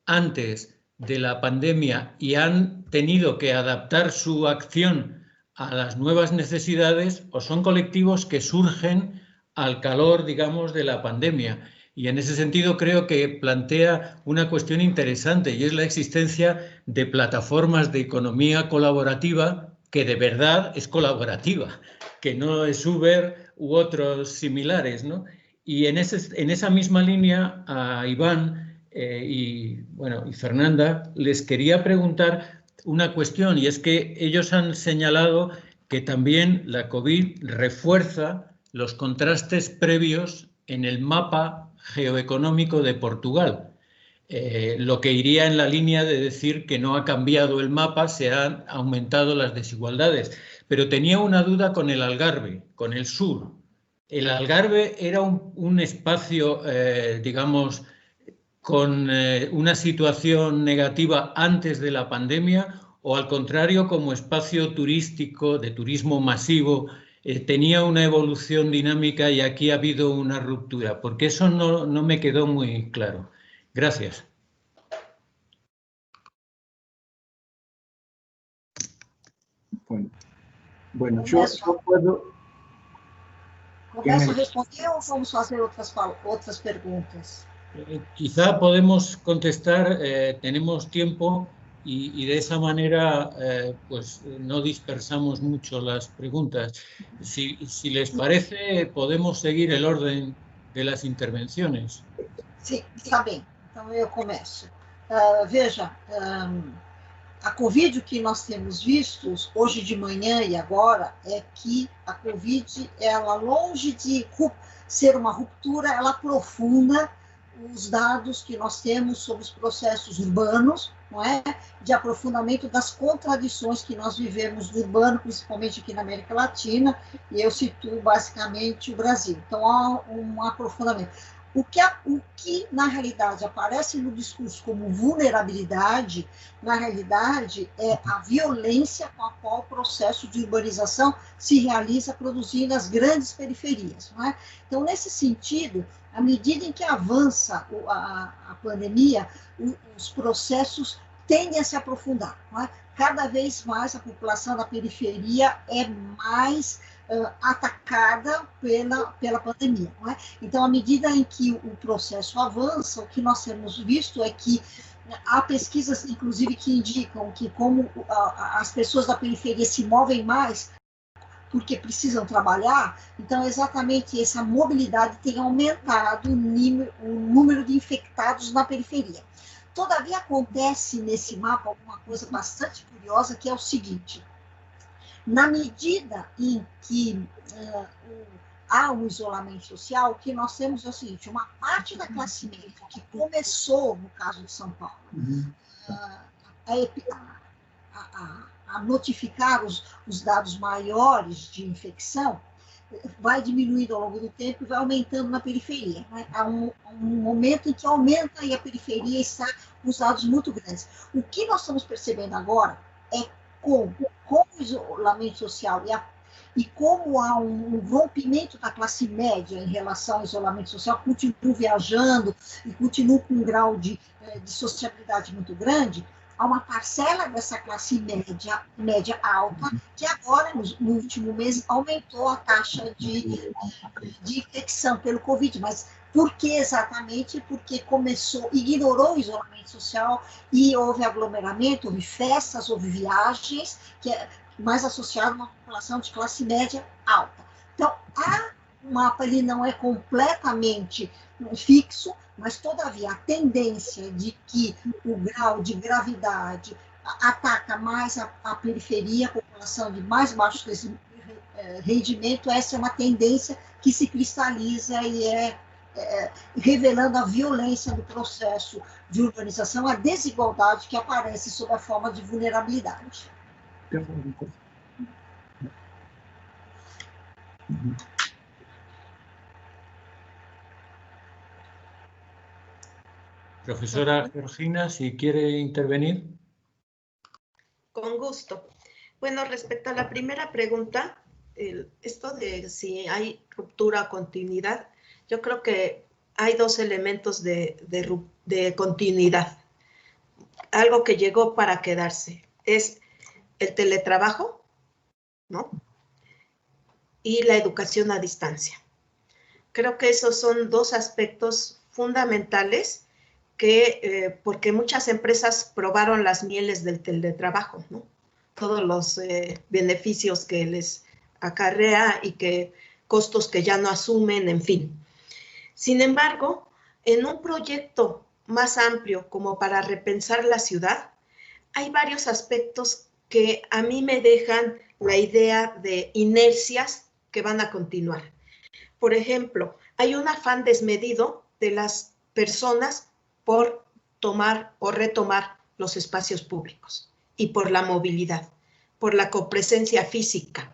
antes de la pandemia y han tenido que adaptar su acción a las nuevas necesidades o son colectivos que surgen al calor, digamos, de la pandemia. Y en ese sentido creo que plantea una cuestión interesante y es la existencia de plataformas de economía colaborativa que de verdad es colaborativa, que no es Uber u otros similares, ¿no? Y en esa misma línea a Iván y Fernanda les quería preguntar una cuestión, y es que ellos han señalado que también la COVID refuerza los contrastes previos en el mapa geoeconómico de Portugal, lo que iría en la línea de decir que no ha cambiado el mapa, se han aumentado las desigualdades. Pero tenía una duda con el Algarve, con el sur. ¿El Algarve era un espacio, digamos, con una situación negativa antes de la pandemia o al contrario, como espacio turístico, de turismo masivo, tenía una evolución dinámica y aquí ha habido una ruptura? Porque eso no me quedó muy claro. Gracias. Bueno, yo puedo... Começo a responder ou vamos fazer outras perguntas? Quizá podemos contestar, tenemos tiempo y de esa manera pues no dispersamos mucho las preguntas. Si les parece, podemos seguir el orden de las intervenciones. Sim, está bem. Então eu começo. Veja, a Covid que nós temos visto hoje de manhã e agora é que a Covid, ela longe de ser uma ruptura, ela aprofunda os dados que nós temos sobre os processos urbanos, não é, de aprofundamento das contradições que nós vivemos no urbano, principalmente aqui na América Latina, e eu situo basicamente o Brasil. Então, há um aprofundamento. O que, na realidade, aparece no discurso como vulnerabilidade, na realidade, é a violência com a qual o processo de urbanização se realiza, produzindo as grandes periferias. Não é? Então, nesse sentido, à medida em que avança a pandemia, os processos tendem a se aprofundar. Não é? Cada vez mais a população da periferia é mais atacada pela pandemia. Não é? Então, à medida em que o processo avança, o que nós temos visto é que há pesquisas, inclusive, que indicam que como as pessoas da periferia se movem mais porque precisam trabalhar, então exatamente essa mobilidade tem aumentado o número de infectados na periferia. Todavia, acontece nesse mapa alguma coisa bastante curiosa, que é o seguinte: na medida em que há um isolamento social, o que nós temos é o seguinte: uma parte da classe média que começou, no caso de São Paulo, a notificar os dados maiores de infecção, vai diminuindo ao longo do tempo e vai aumentando na periferia. Né? Há um momento em que aumenta e a periferia está com os dados muito grandes. O que nós estamos percebendo agora é com o isolamento social e como há um rompimento da classe média em relação ao isolamento social, continuam viajando e continuam com um grau de sociabilidade muito grande, há uma parcela dessa classe média alta que agora, no último mês, aumentou a taxa de infecção pelo Covid. Mas por que exatamente? Porque ignorou o isolamento social e houve aglomeramento, houve festas, houve viagens, que é mais associado a uma população de classe média alta. Então, o mapa ele não é completamente fixo, mas, todavia, a tendência de que o grau de gravidade ataca mais a periferia, a população de mais baixo rendimento, essa é uma tendência que se cristaliza e revelando a violência do processo de urbanização, a desigualdade que aparece sob a forma de vulnerabilidade. Profesora Georgina, si quiere intervenir. Con gusto. Bueno, respecto a la primera pregunta, esto de si hay ruptura o continuidad, yo creo que hay dos elementos de continuidad. Algo que llegó para quedarse es el teletrabajo, ¿no? Y la educación a distancia. Creo que esos son dos aspectos fundamentales porque muchas empresas probaron las mieles del teletrabajo, ¿no? Todos los beneficios que les acarrea y costos que ya no asumen, en fin. Sin embargo, en un proyecto más amplio como para repensar la ciudad, hay varios aspectos que a mí me dejan la idea de inercias que van a continuar. Por ejemplo, hay un afán desmedido de las personas por tomar o retomar los espacios públicos y por la movilidad, por la copresencia física,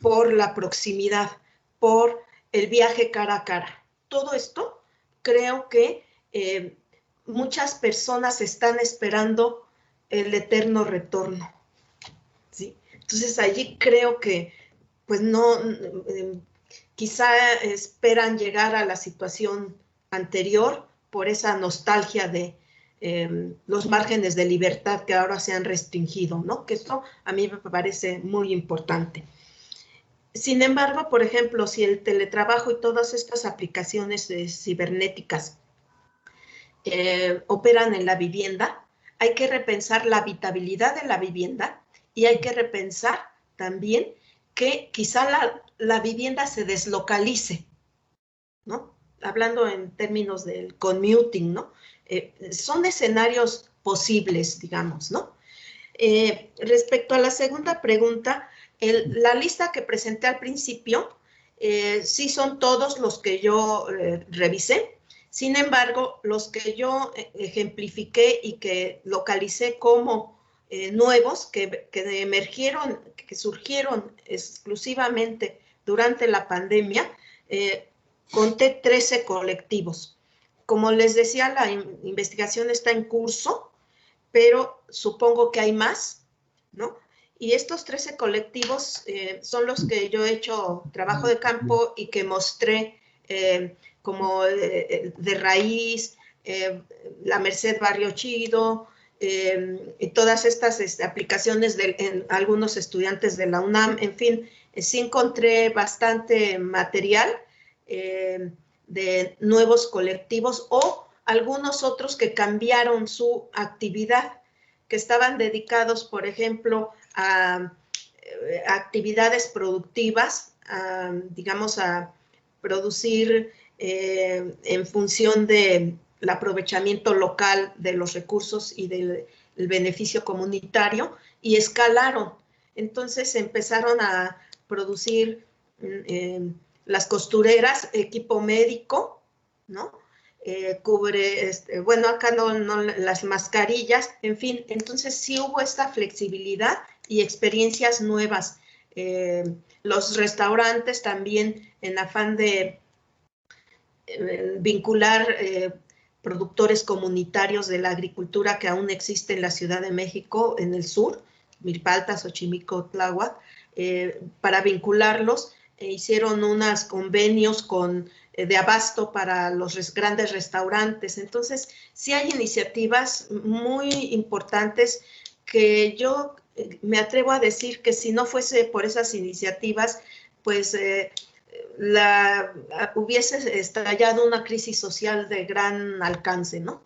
por la proximidad, por el viaje cara a cara. Todo esto creo que muchas personas están esperando el eterno retorno, ¿sí? Entonces allí creo que pues no, quizá esperan llegar a la situación anterior por esa nostalgia de los márgenes de libertad que ahora se han restringido, ¿no? Que esto a mí me parece muy importante. Sin embargo, por ejemplo, si el teletrabajo y todas estas aplicaciones cibernéticas operan en la vivienda, hay que repensar la habitabilidad de la vivienda y hay que repensar también que quizá la vivienda se deslocalice, ¿no? Hablando en términos del commuting, ¿no? Son escenarios posibles, digamos, ¿no? Respecto a la segunda pregunta, la lista que presenté al principio, sí son todos los que yo revisé. Sin embargo, los que yo ejemplifiqué y que localicé como nuevos, que emergieron, que surgieron exclusivamente durante la pandemia, conté 13 colectivos. Como les decía, la investigación está en curso, pero supongo que hay más, ¿no? Y estos 13 colectivos son los que yo he hecho trabajo de campo y que mostré como de raíz, la Merced Barrio Chido, y todas estas aplicaciones en algunos estudiantes de la UNAM. En fin, sí encontré bastante material de nuevos colectivos o algunos otros que cambiaron su actividad, que estaban dedicados, por ejemplo, a actividades productivas, digamos, a producir en función del aprovechamiento local de los recursos y del beneficio comunitario, y escalaron. Entonces empezaron a producir las costureras, equipo médico, ¿no? Cubre, bueno, acá no, las mascarillas, en fin. Entonces sí hubo esta flexibilidad y experiencias nuevas. Los restaurantes también, en afán de vincular productores comunitarios de la agricultura que aún existe en la Ciudad de México, en el sur, Milpalta, Xochimilco, Tláhuac, para vincularlos, hicieron unos convenios de abasto para los grandes restaurantes. Entonces, sí hay iniciativas muy importantes que yo me atrevo a decir que si no fuese por esas iniciativas, pues hubiese estallado una crisis social de gran alcance, ¿no?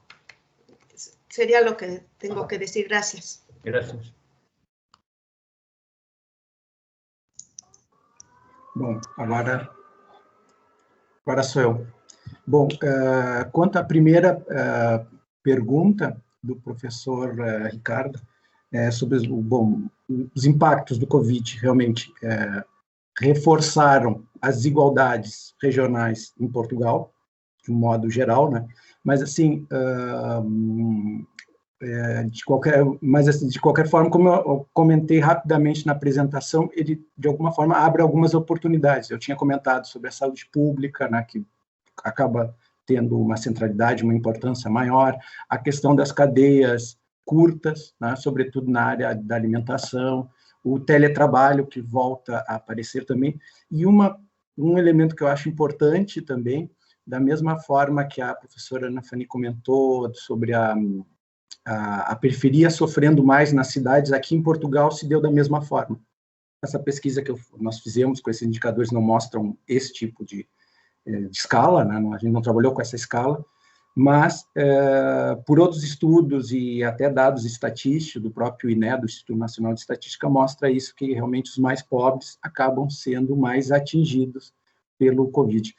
Sería lo que tengo que decir. Gracias. Gracias. Bom, agora sou eu. Bom, quanto à primeira pergunta do professor Ricardo, sobre os impactos do Covid, realmente reforçaram as desigualdades regionais em Portugal, de um modo geral, né? Mas, assim, de qualquer forma, como eu comentei rapidamente na apresentação, ele, de alguma forma, abre algumas oportunidades. Eu tinha comentado sobre a saúde pública, né, que acaba tendo uma centralidade, uma importância maior, a questão das cadeias curtas, né, sobretudo na área da alimentação, o teletrabalho, que volta a aparecer também, e um elemento que eu acho importante também, da mesma forma que a professora Ana Fanny comentou sobre a periferia sofrendo mais nas cidades, aqui em Portugal se deu da mesma forma. Essa pesquisa que nós fizemos com esses indicadores não mostram esse tipo de escala, né? A gente não trabalhou com essa escala, mas por outros estudos e até dados estatísticos do próprio INE, do Instituto Nacional de Estatística, mostra isso, que realmente os mais pobres acabam sendo mais atingidos pelo Covid.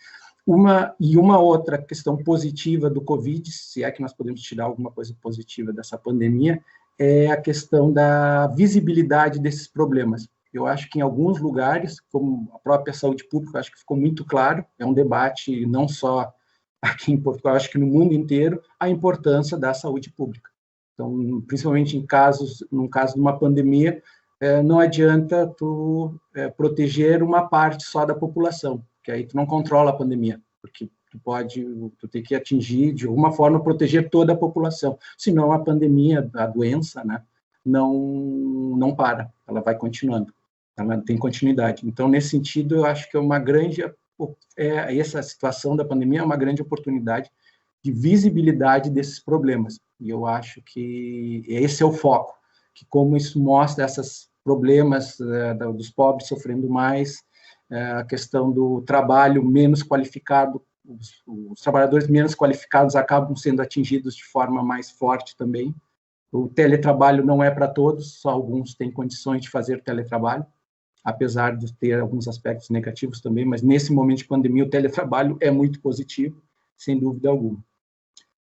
Uma outra questão positiva do Covid, se é que nós podemos tirar alguma coisa positiva dessa pandemia, é a questão da visibilidade desses problemas. Eu acho que em alguns lugares, como a própria saúde pública, acho que ficou muito claro, é um debate não só aqui em Portugal, acho que no mundo inteiro, a importância da saúde pública. Então, principalmente no caso de uma pandemia, não adianta tu proteger uma parte só da população, que aí tu não controla a pandemia, porque tu tem que atingir, de alguma forma, proteger toda a população, senão a pandemia, a doença, né, não para, ela vai continuando, ela tem continuidade. Então, nesse sentido, eu acho que é uma grande, essa situação da pandemia é uma grande oportunidade de visibilidade desses problemas, e eu acho que esse é o foco, que como isso mostra esses problemas dos pobres sofrendo mais, a questão do trabalho menos qualificado, os trabalhadores menos qualificados acabam sendo atingidos de forma mais forte também. O teletrabalho não é para todos, só alguns têm condições de fazer teletrabalho, apesar de ter alguns aspectos negativos também, mas nesse momento de pandemia o teletrabalho é muito positivo, sem dúvida alguma.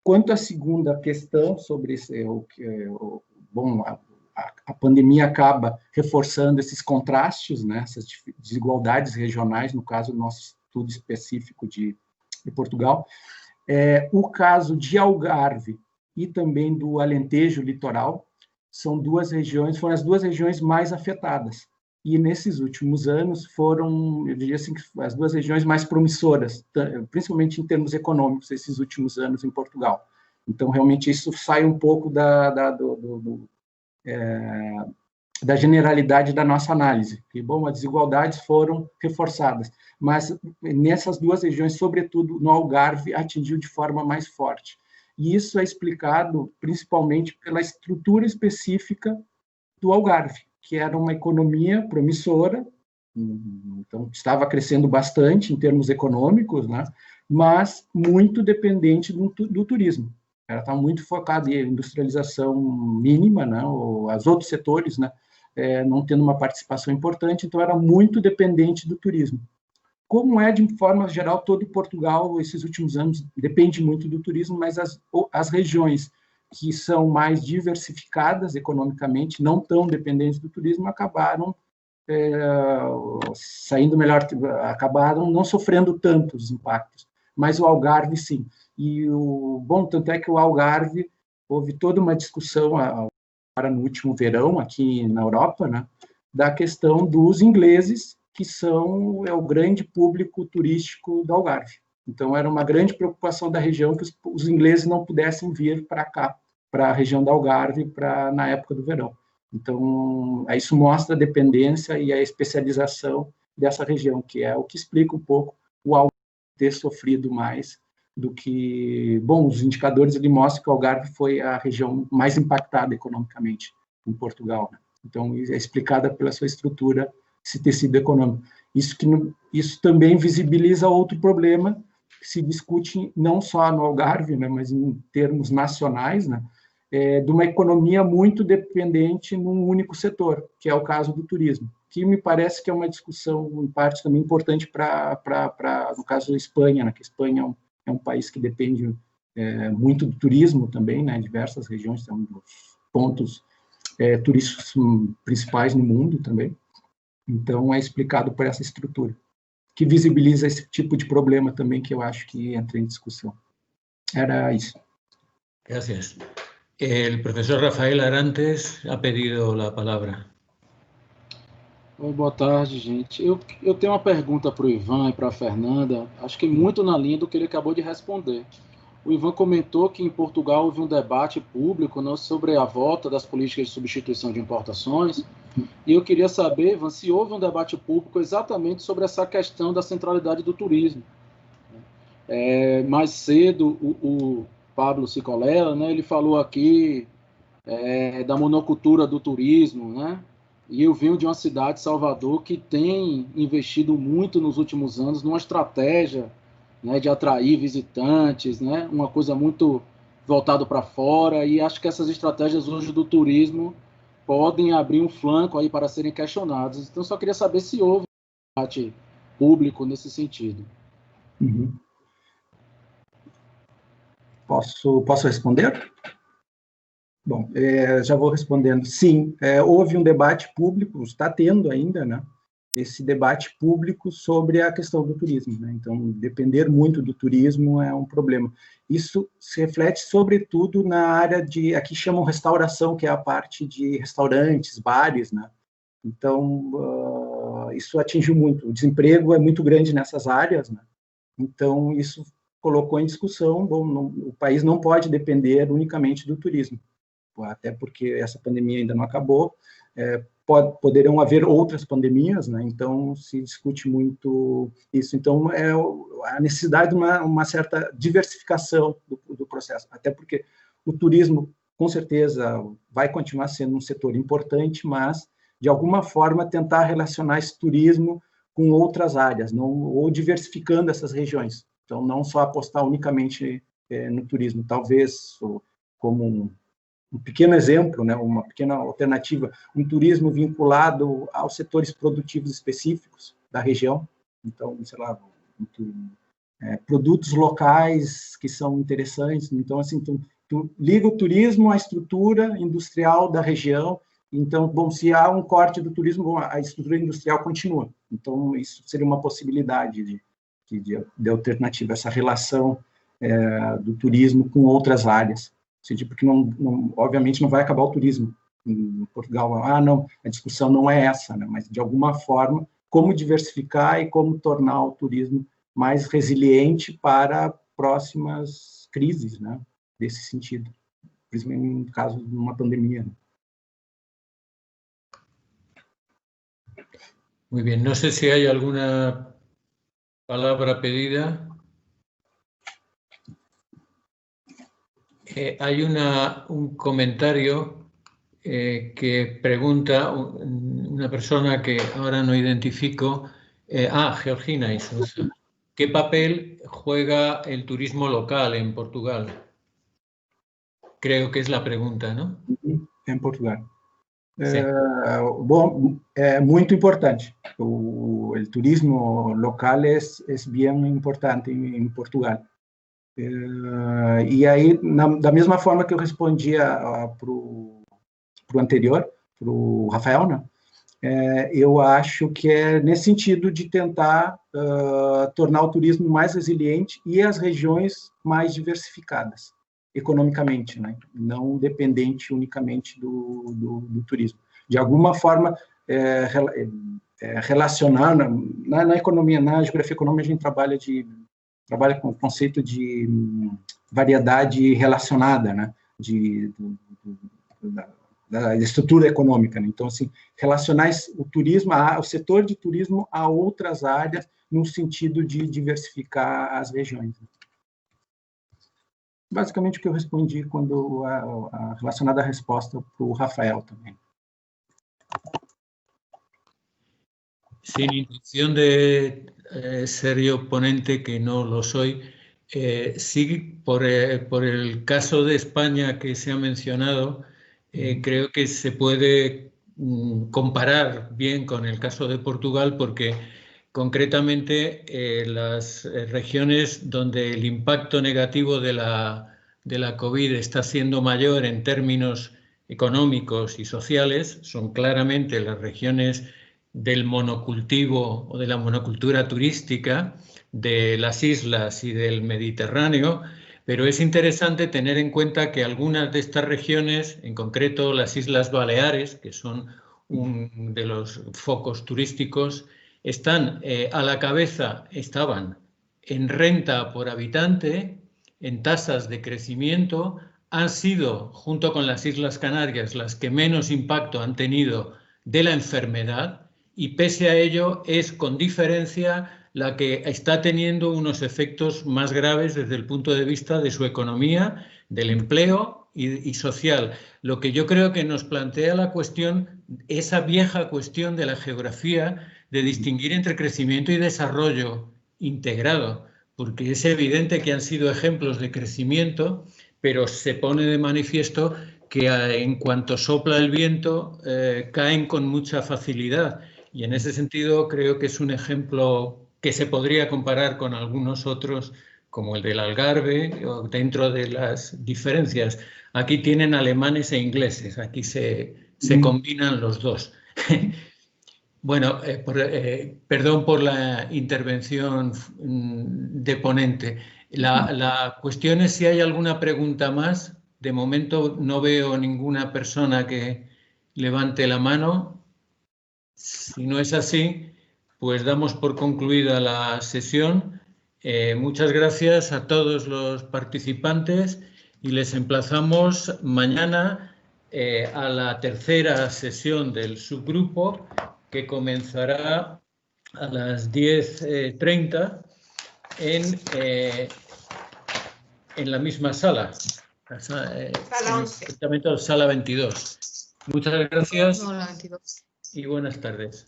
Quanto à segunda questão sobre a pandemia acaba reforçando esses contrastes, né, essas desigualdades regionais, no caso do nosso estudo específico de Portugal. O caso de Algarve e também do Alentejo Litoral foram as duas regiões mais afetadas. E nesses últimos anos foram, eu diria assim, as duas regiões mais promissoras, principalmente em termos econômicos, esses últimos anos em Portugal. Então, realmente, isso sai um pouco da generalidade da nossa análise. E, bom, as desigualdades foram reforçadas, mas nessas duas regiões, sobretudo no Algarve, atingiu de forma mais forte. E isso é explicado principalmente pela estrutura específica do Algarve, que era uma economia promissora, então estava crescendo bastante em termos econômicos, né, mas muito dependente do turismo. Ela está muito focada em industrialização mínima, né, ou os outros setores, né, não tendo uma participação importante, então era muito dependente do turismo. Como é, de forma geral, todo Portugal, esses últimos anos, depende muito do turismo, mas as regiões que são mais diversificadas economicamente, não tão dependentes do turismo, acabaram saindo melhor, acabaram não sofrendo tantos impactos. Mas o Algarve, sim. E tanto é que o Algarve, houve toda uma discussão agora no último verão, aqui na Europa, né, da questão dos ingleses, que são o grande público turístico do Algarve. Então, era uma grande preocupação da região que os ingleses não pudessem vir para cá, para a região do Algarve, na época do verão. Então, isso mostra a dependência e a especialização dessa região, que é o que explica um pouco o Algarve ter sofrido mais do que... Bom, os indicadores mostram que o Algarve foi a região mais impactada economicamente em Portugal, né? Então, é explicada pela sua estrutura, esse tecido econômico. Isso também visibiliza outro problema que se discute não só no Algarve, né, mas em termos nacionais, né, de uma economia muito dependente num único setor, que é o caso do turismo, que me parece que é uma discussão, em parte, também importante no caso da Espanha, né, que a Espanha é um país que depende muito do turismo também, né, diversas regiões, são dos pontos turísticos principais no mundo também. Então, é explicado por essa estrutura, que visibiliza esse tipo de problema também, que eu acho que entra em discussão. Era isso. Gracias. El profesor Rafael Arantes ha pedido a palavra. Oi, boa tarde, gente. Eu tenho uma pergunta para o Ivan e para a Fernanda, acho que muito na linha do que ele acabou de responder. O Ivan comentou que em Portugal houve um debate público, né, sobre a volta das políticas de substituição de importações, e eu queria saber, Ivan, se houve um debate público exatamente sobre essa questão da centralidade do turismo. Mais cedo, o Pablo Cicolella, né, ele falou aqui da monocultura do turismo, né, e eu venho de uma cidade, Salvador, que tem investido muito nos últimos anos numa estratégia, né, de atrair visitantes, né, uma coisa muito voltada para fora, e acho que essas estratégias hoje do turismo podem abrir um flanco aí para serem questionados. Então, só queria saber se houve um debate público nesse sentido. Uhum. Posso responder? Bom, já vou respondendo. Sim, houve um debate público, está tendo ainda, né, esse debate público sobre a questão do turismo, né? Então, depender muito do turismo é um problema. Isso se reflete, sobretudo, na área aqui chamam restauração, que é a parte de restaurantes, bares, né? Então, isso atingiu muito. O desemprego é muito grande nessas áreas, né? Então, isso colocou em discussão, o país não pode depender unicamente do turismo, até porque essa pandemia ainda não acabou, poderão haver outras pandemias, né? Então se discute muito isso. Então a necessidade de uma certa diversificação do processo, até porque o turismo com certeza vai continuar sendo um setor importante, mas de alguma forma tentar relacionar esse turismo com outras áreas, ou diversificando essas regiões. Então não só apostar unicamente no turismo, talvez como um pequeno exemplo, né, uma pequena alternativa, um turismo vinculado aos setores produtivos específicos da região. Então, sei lá, produtos locais que são interessantes. Então, assim, tu liga o turismo à estrutura industrial da região. Então, bom, se há um corte do turismo, bom, a estrutura industrial continua. Então, isso seria uma possibilidade de alternativa, essa relação do turismo com outras áreas, porque obviamente não vai acabar o turismo em Portugal. Não, a discussão não é essa, né? Mas de alguma forma, como diversificar e como tornar o turismo mais resiliente para próximas crises, né? Desse sentido, principalmente no caso de uma pandemia. Né? Muy bien, no sé si hay alguna palabra pedida. Hay un comentario que pregunta una persona que ahora no identifico. Georgina Isuza. ¿Qué papel juega el turismo local en Portugal? Creo que es la pregunta, ¿no? En Portugal. Sí. Bom, é muito importante. O turismo local é bem importante em Portugal. E aí, da mesma forma que eu respondia para o anterior, para o Rafael, né? Eu acho que é nesse sentido de tentar tornar o turismo mais resiliente e as regiões mais diversificadas economicamente, né? Não dependente unicamente do turismo. De alguma forma, relacionar na economia, na geografia econômica, a gente trabalha com o conceito de variedade relacionada, né? Da estrutura econômica, né? Então, assim, relacionar o turismo, o setor de turismo a outras áreas, no sentido de diversificar as regiões. Basicamente o que eu respondi quando relacionada à resposta para o Rafael também. Sin intención de ser yo ponente, que no lo soy, sí, por el caso de España que se ha mencionado, creo que se puede comparar bien con el caso de Portugal, porque concretamente las regiones donde el impacto negativo de la COVID está siendo mayor en términos económicos y sociales son claramente las regiones del monocultivo o de la monocultura turística de las islas y del Mediterráneo, pero es interesante tener en cuenta que algunas de estas regiones, en concreto las Islas Baleares, que son uno de los focos turísticos, estaban en renta por habitante, en tasas de crecimiento, han sido, junto con las Islas Canarias, las que menos impacto han tenido de la enfermedad, y pese a ello es con diferencia la que está teniendo unos efectos más graves desde el punto de vista de su economía, del empleo y social. Lo que yo creo que nos plantea la cuestión, esa vieja cuestión de la geografía, de distinguir entre crecimiento y desarrollo integrado, porque es evidente que han sido ejemplos de crecimiento, pero se pone de manifiesto que en cuanto sopla el viento caen con mucha facilidad. Y en ese sentido creo que es un ejemplo que se podría comparar con algunos otros, como el del Algarve, o dentro de las diferencias. Aquí tienen alemanes e ingleses, aquí se combinan los dos. Bueno, perdón por la intervención de ponente. La cuestión es si hay alguna pregunta más. De momento no veo ninguna persona que levante la mano. Si no es así, pues damos por concluida la sesión. Muchas gracias a todos los participantes y les emplazamos mañana a la tercera sesión del subgrupo, que comenzará a las 10:30 en la misma sala. Sala 22. Muchas gracias. Hola, 22. Y buenas tardes.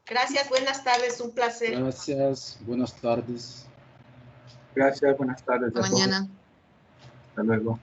Gracias, buenas tardes, un placer. Gracias, buenas tardes. Gracias, buenas tardes. Hasta mañana. Hasta luego.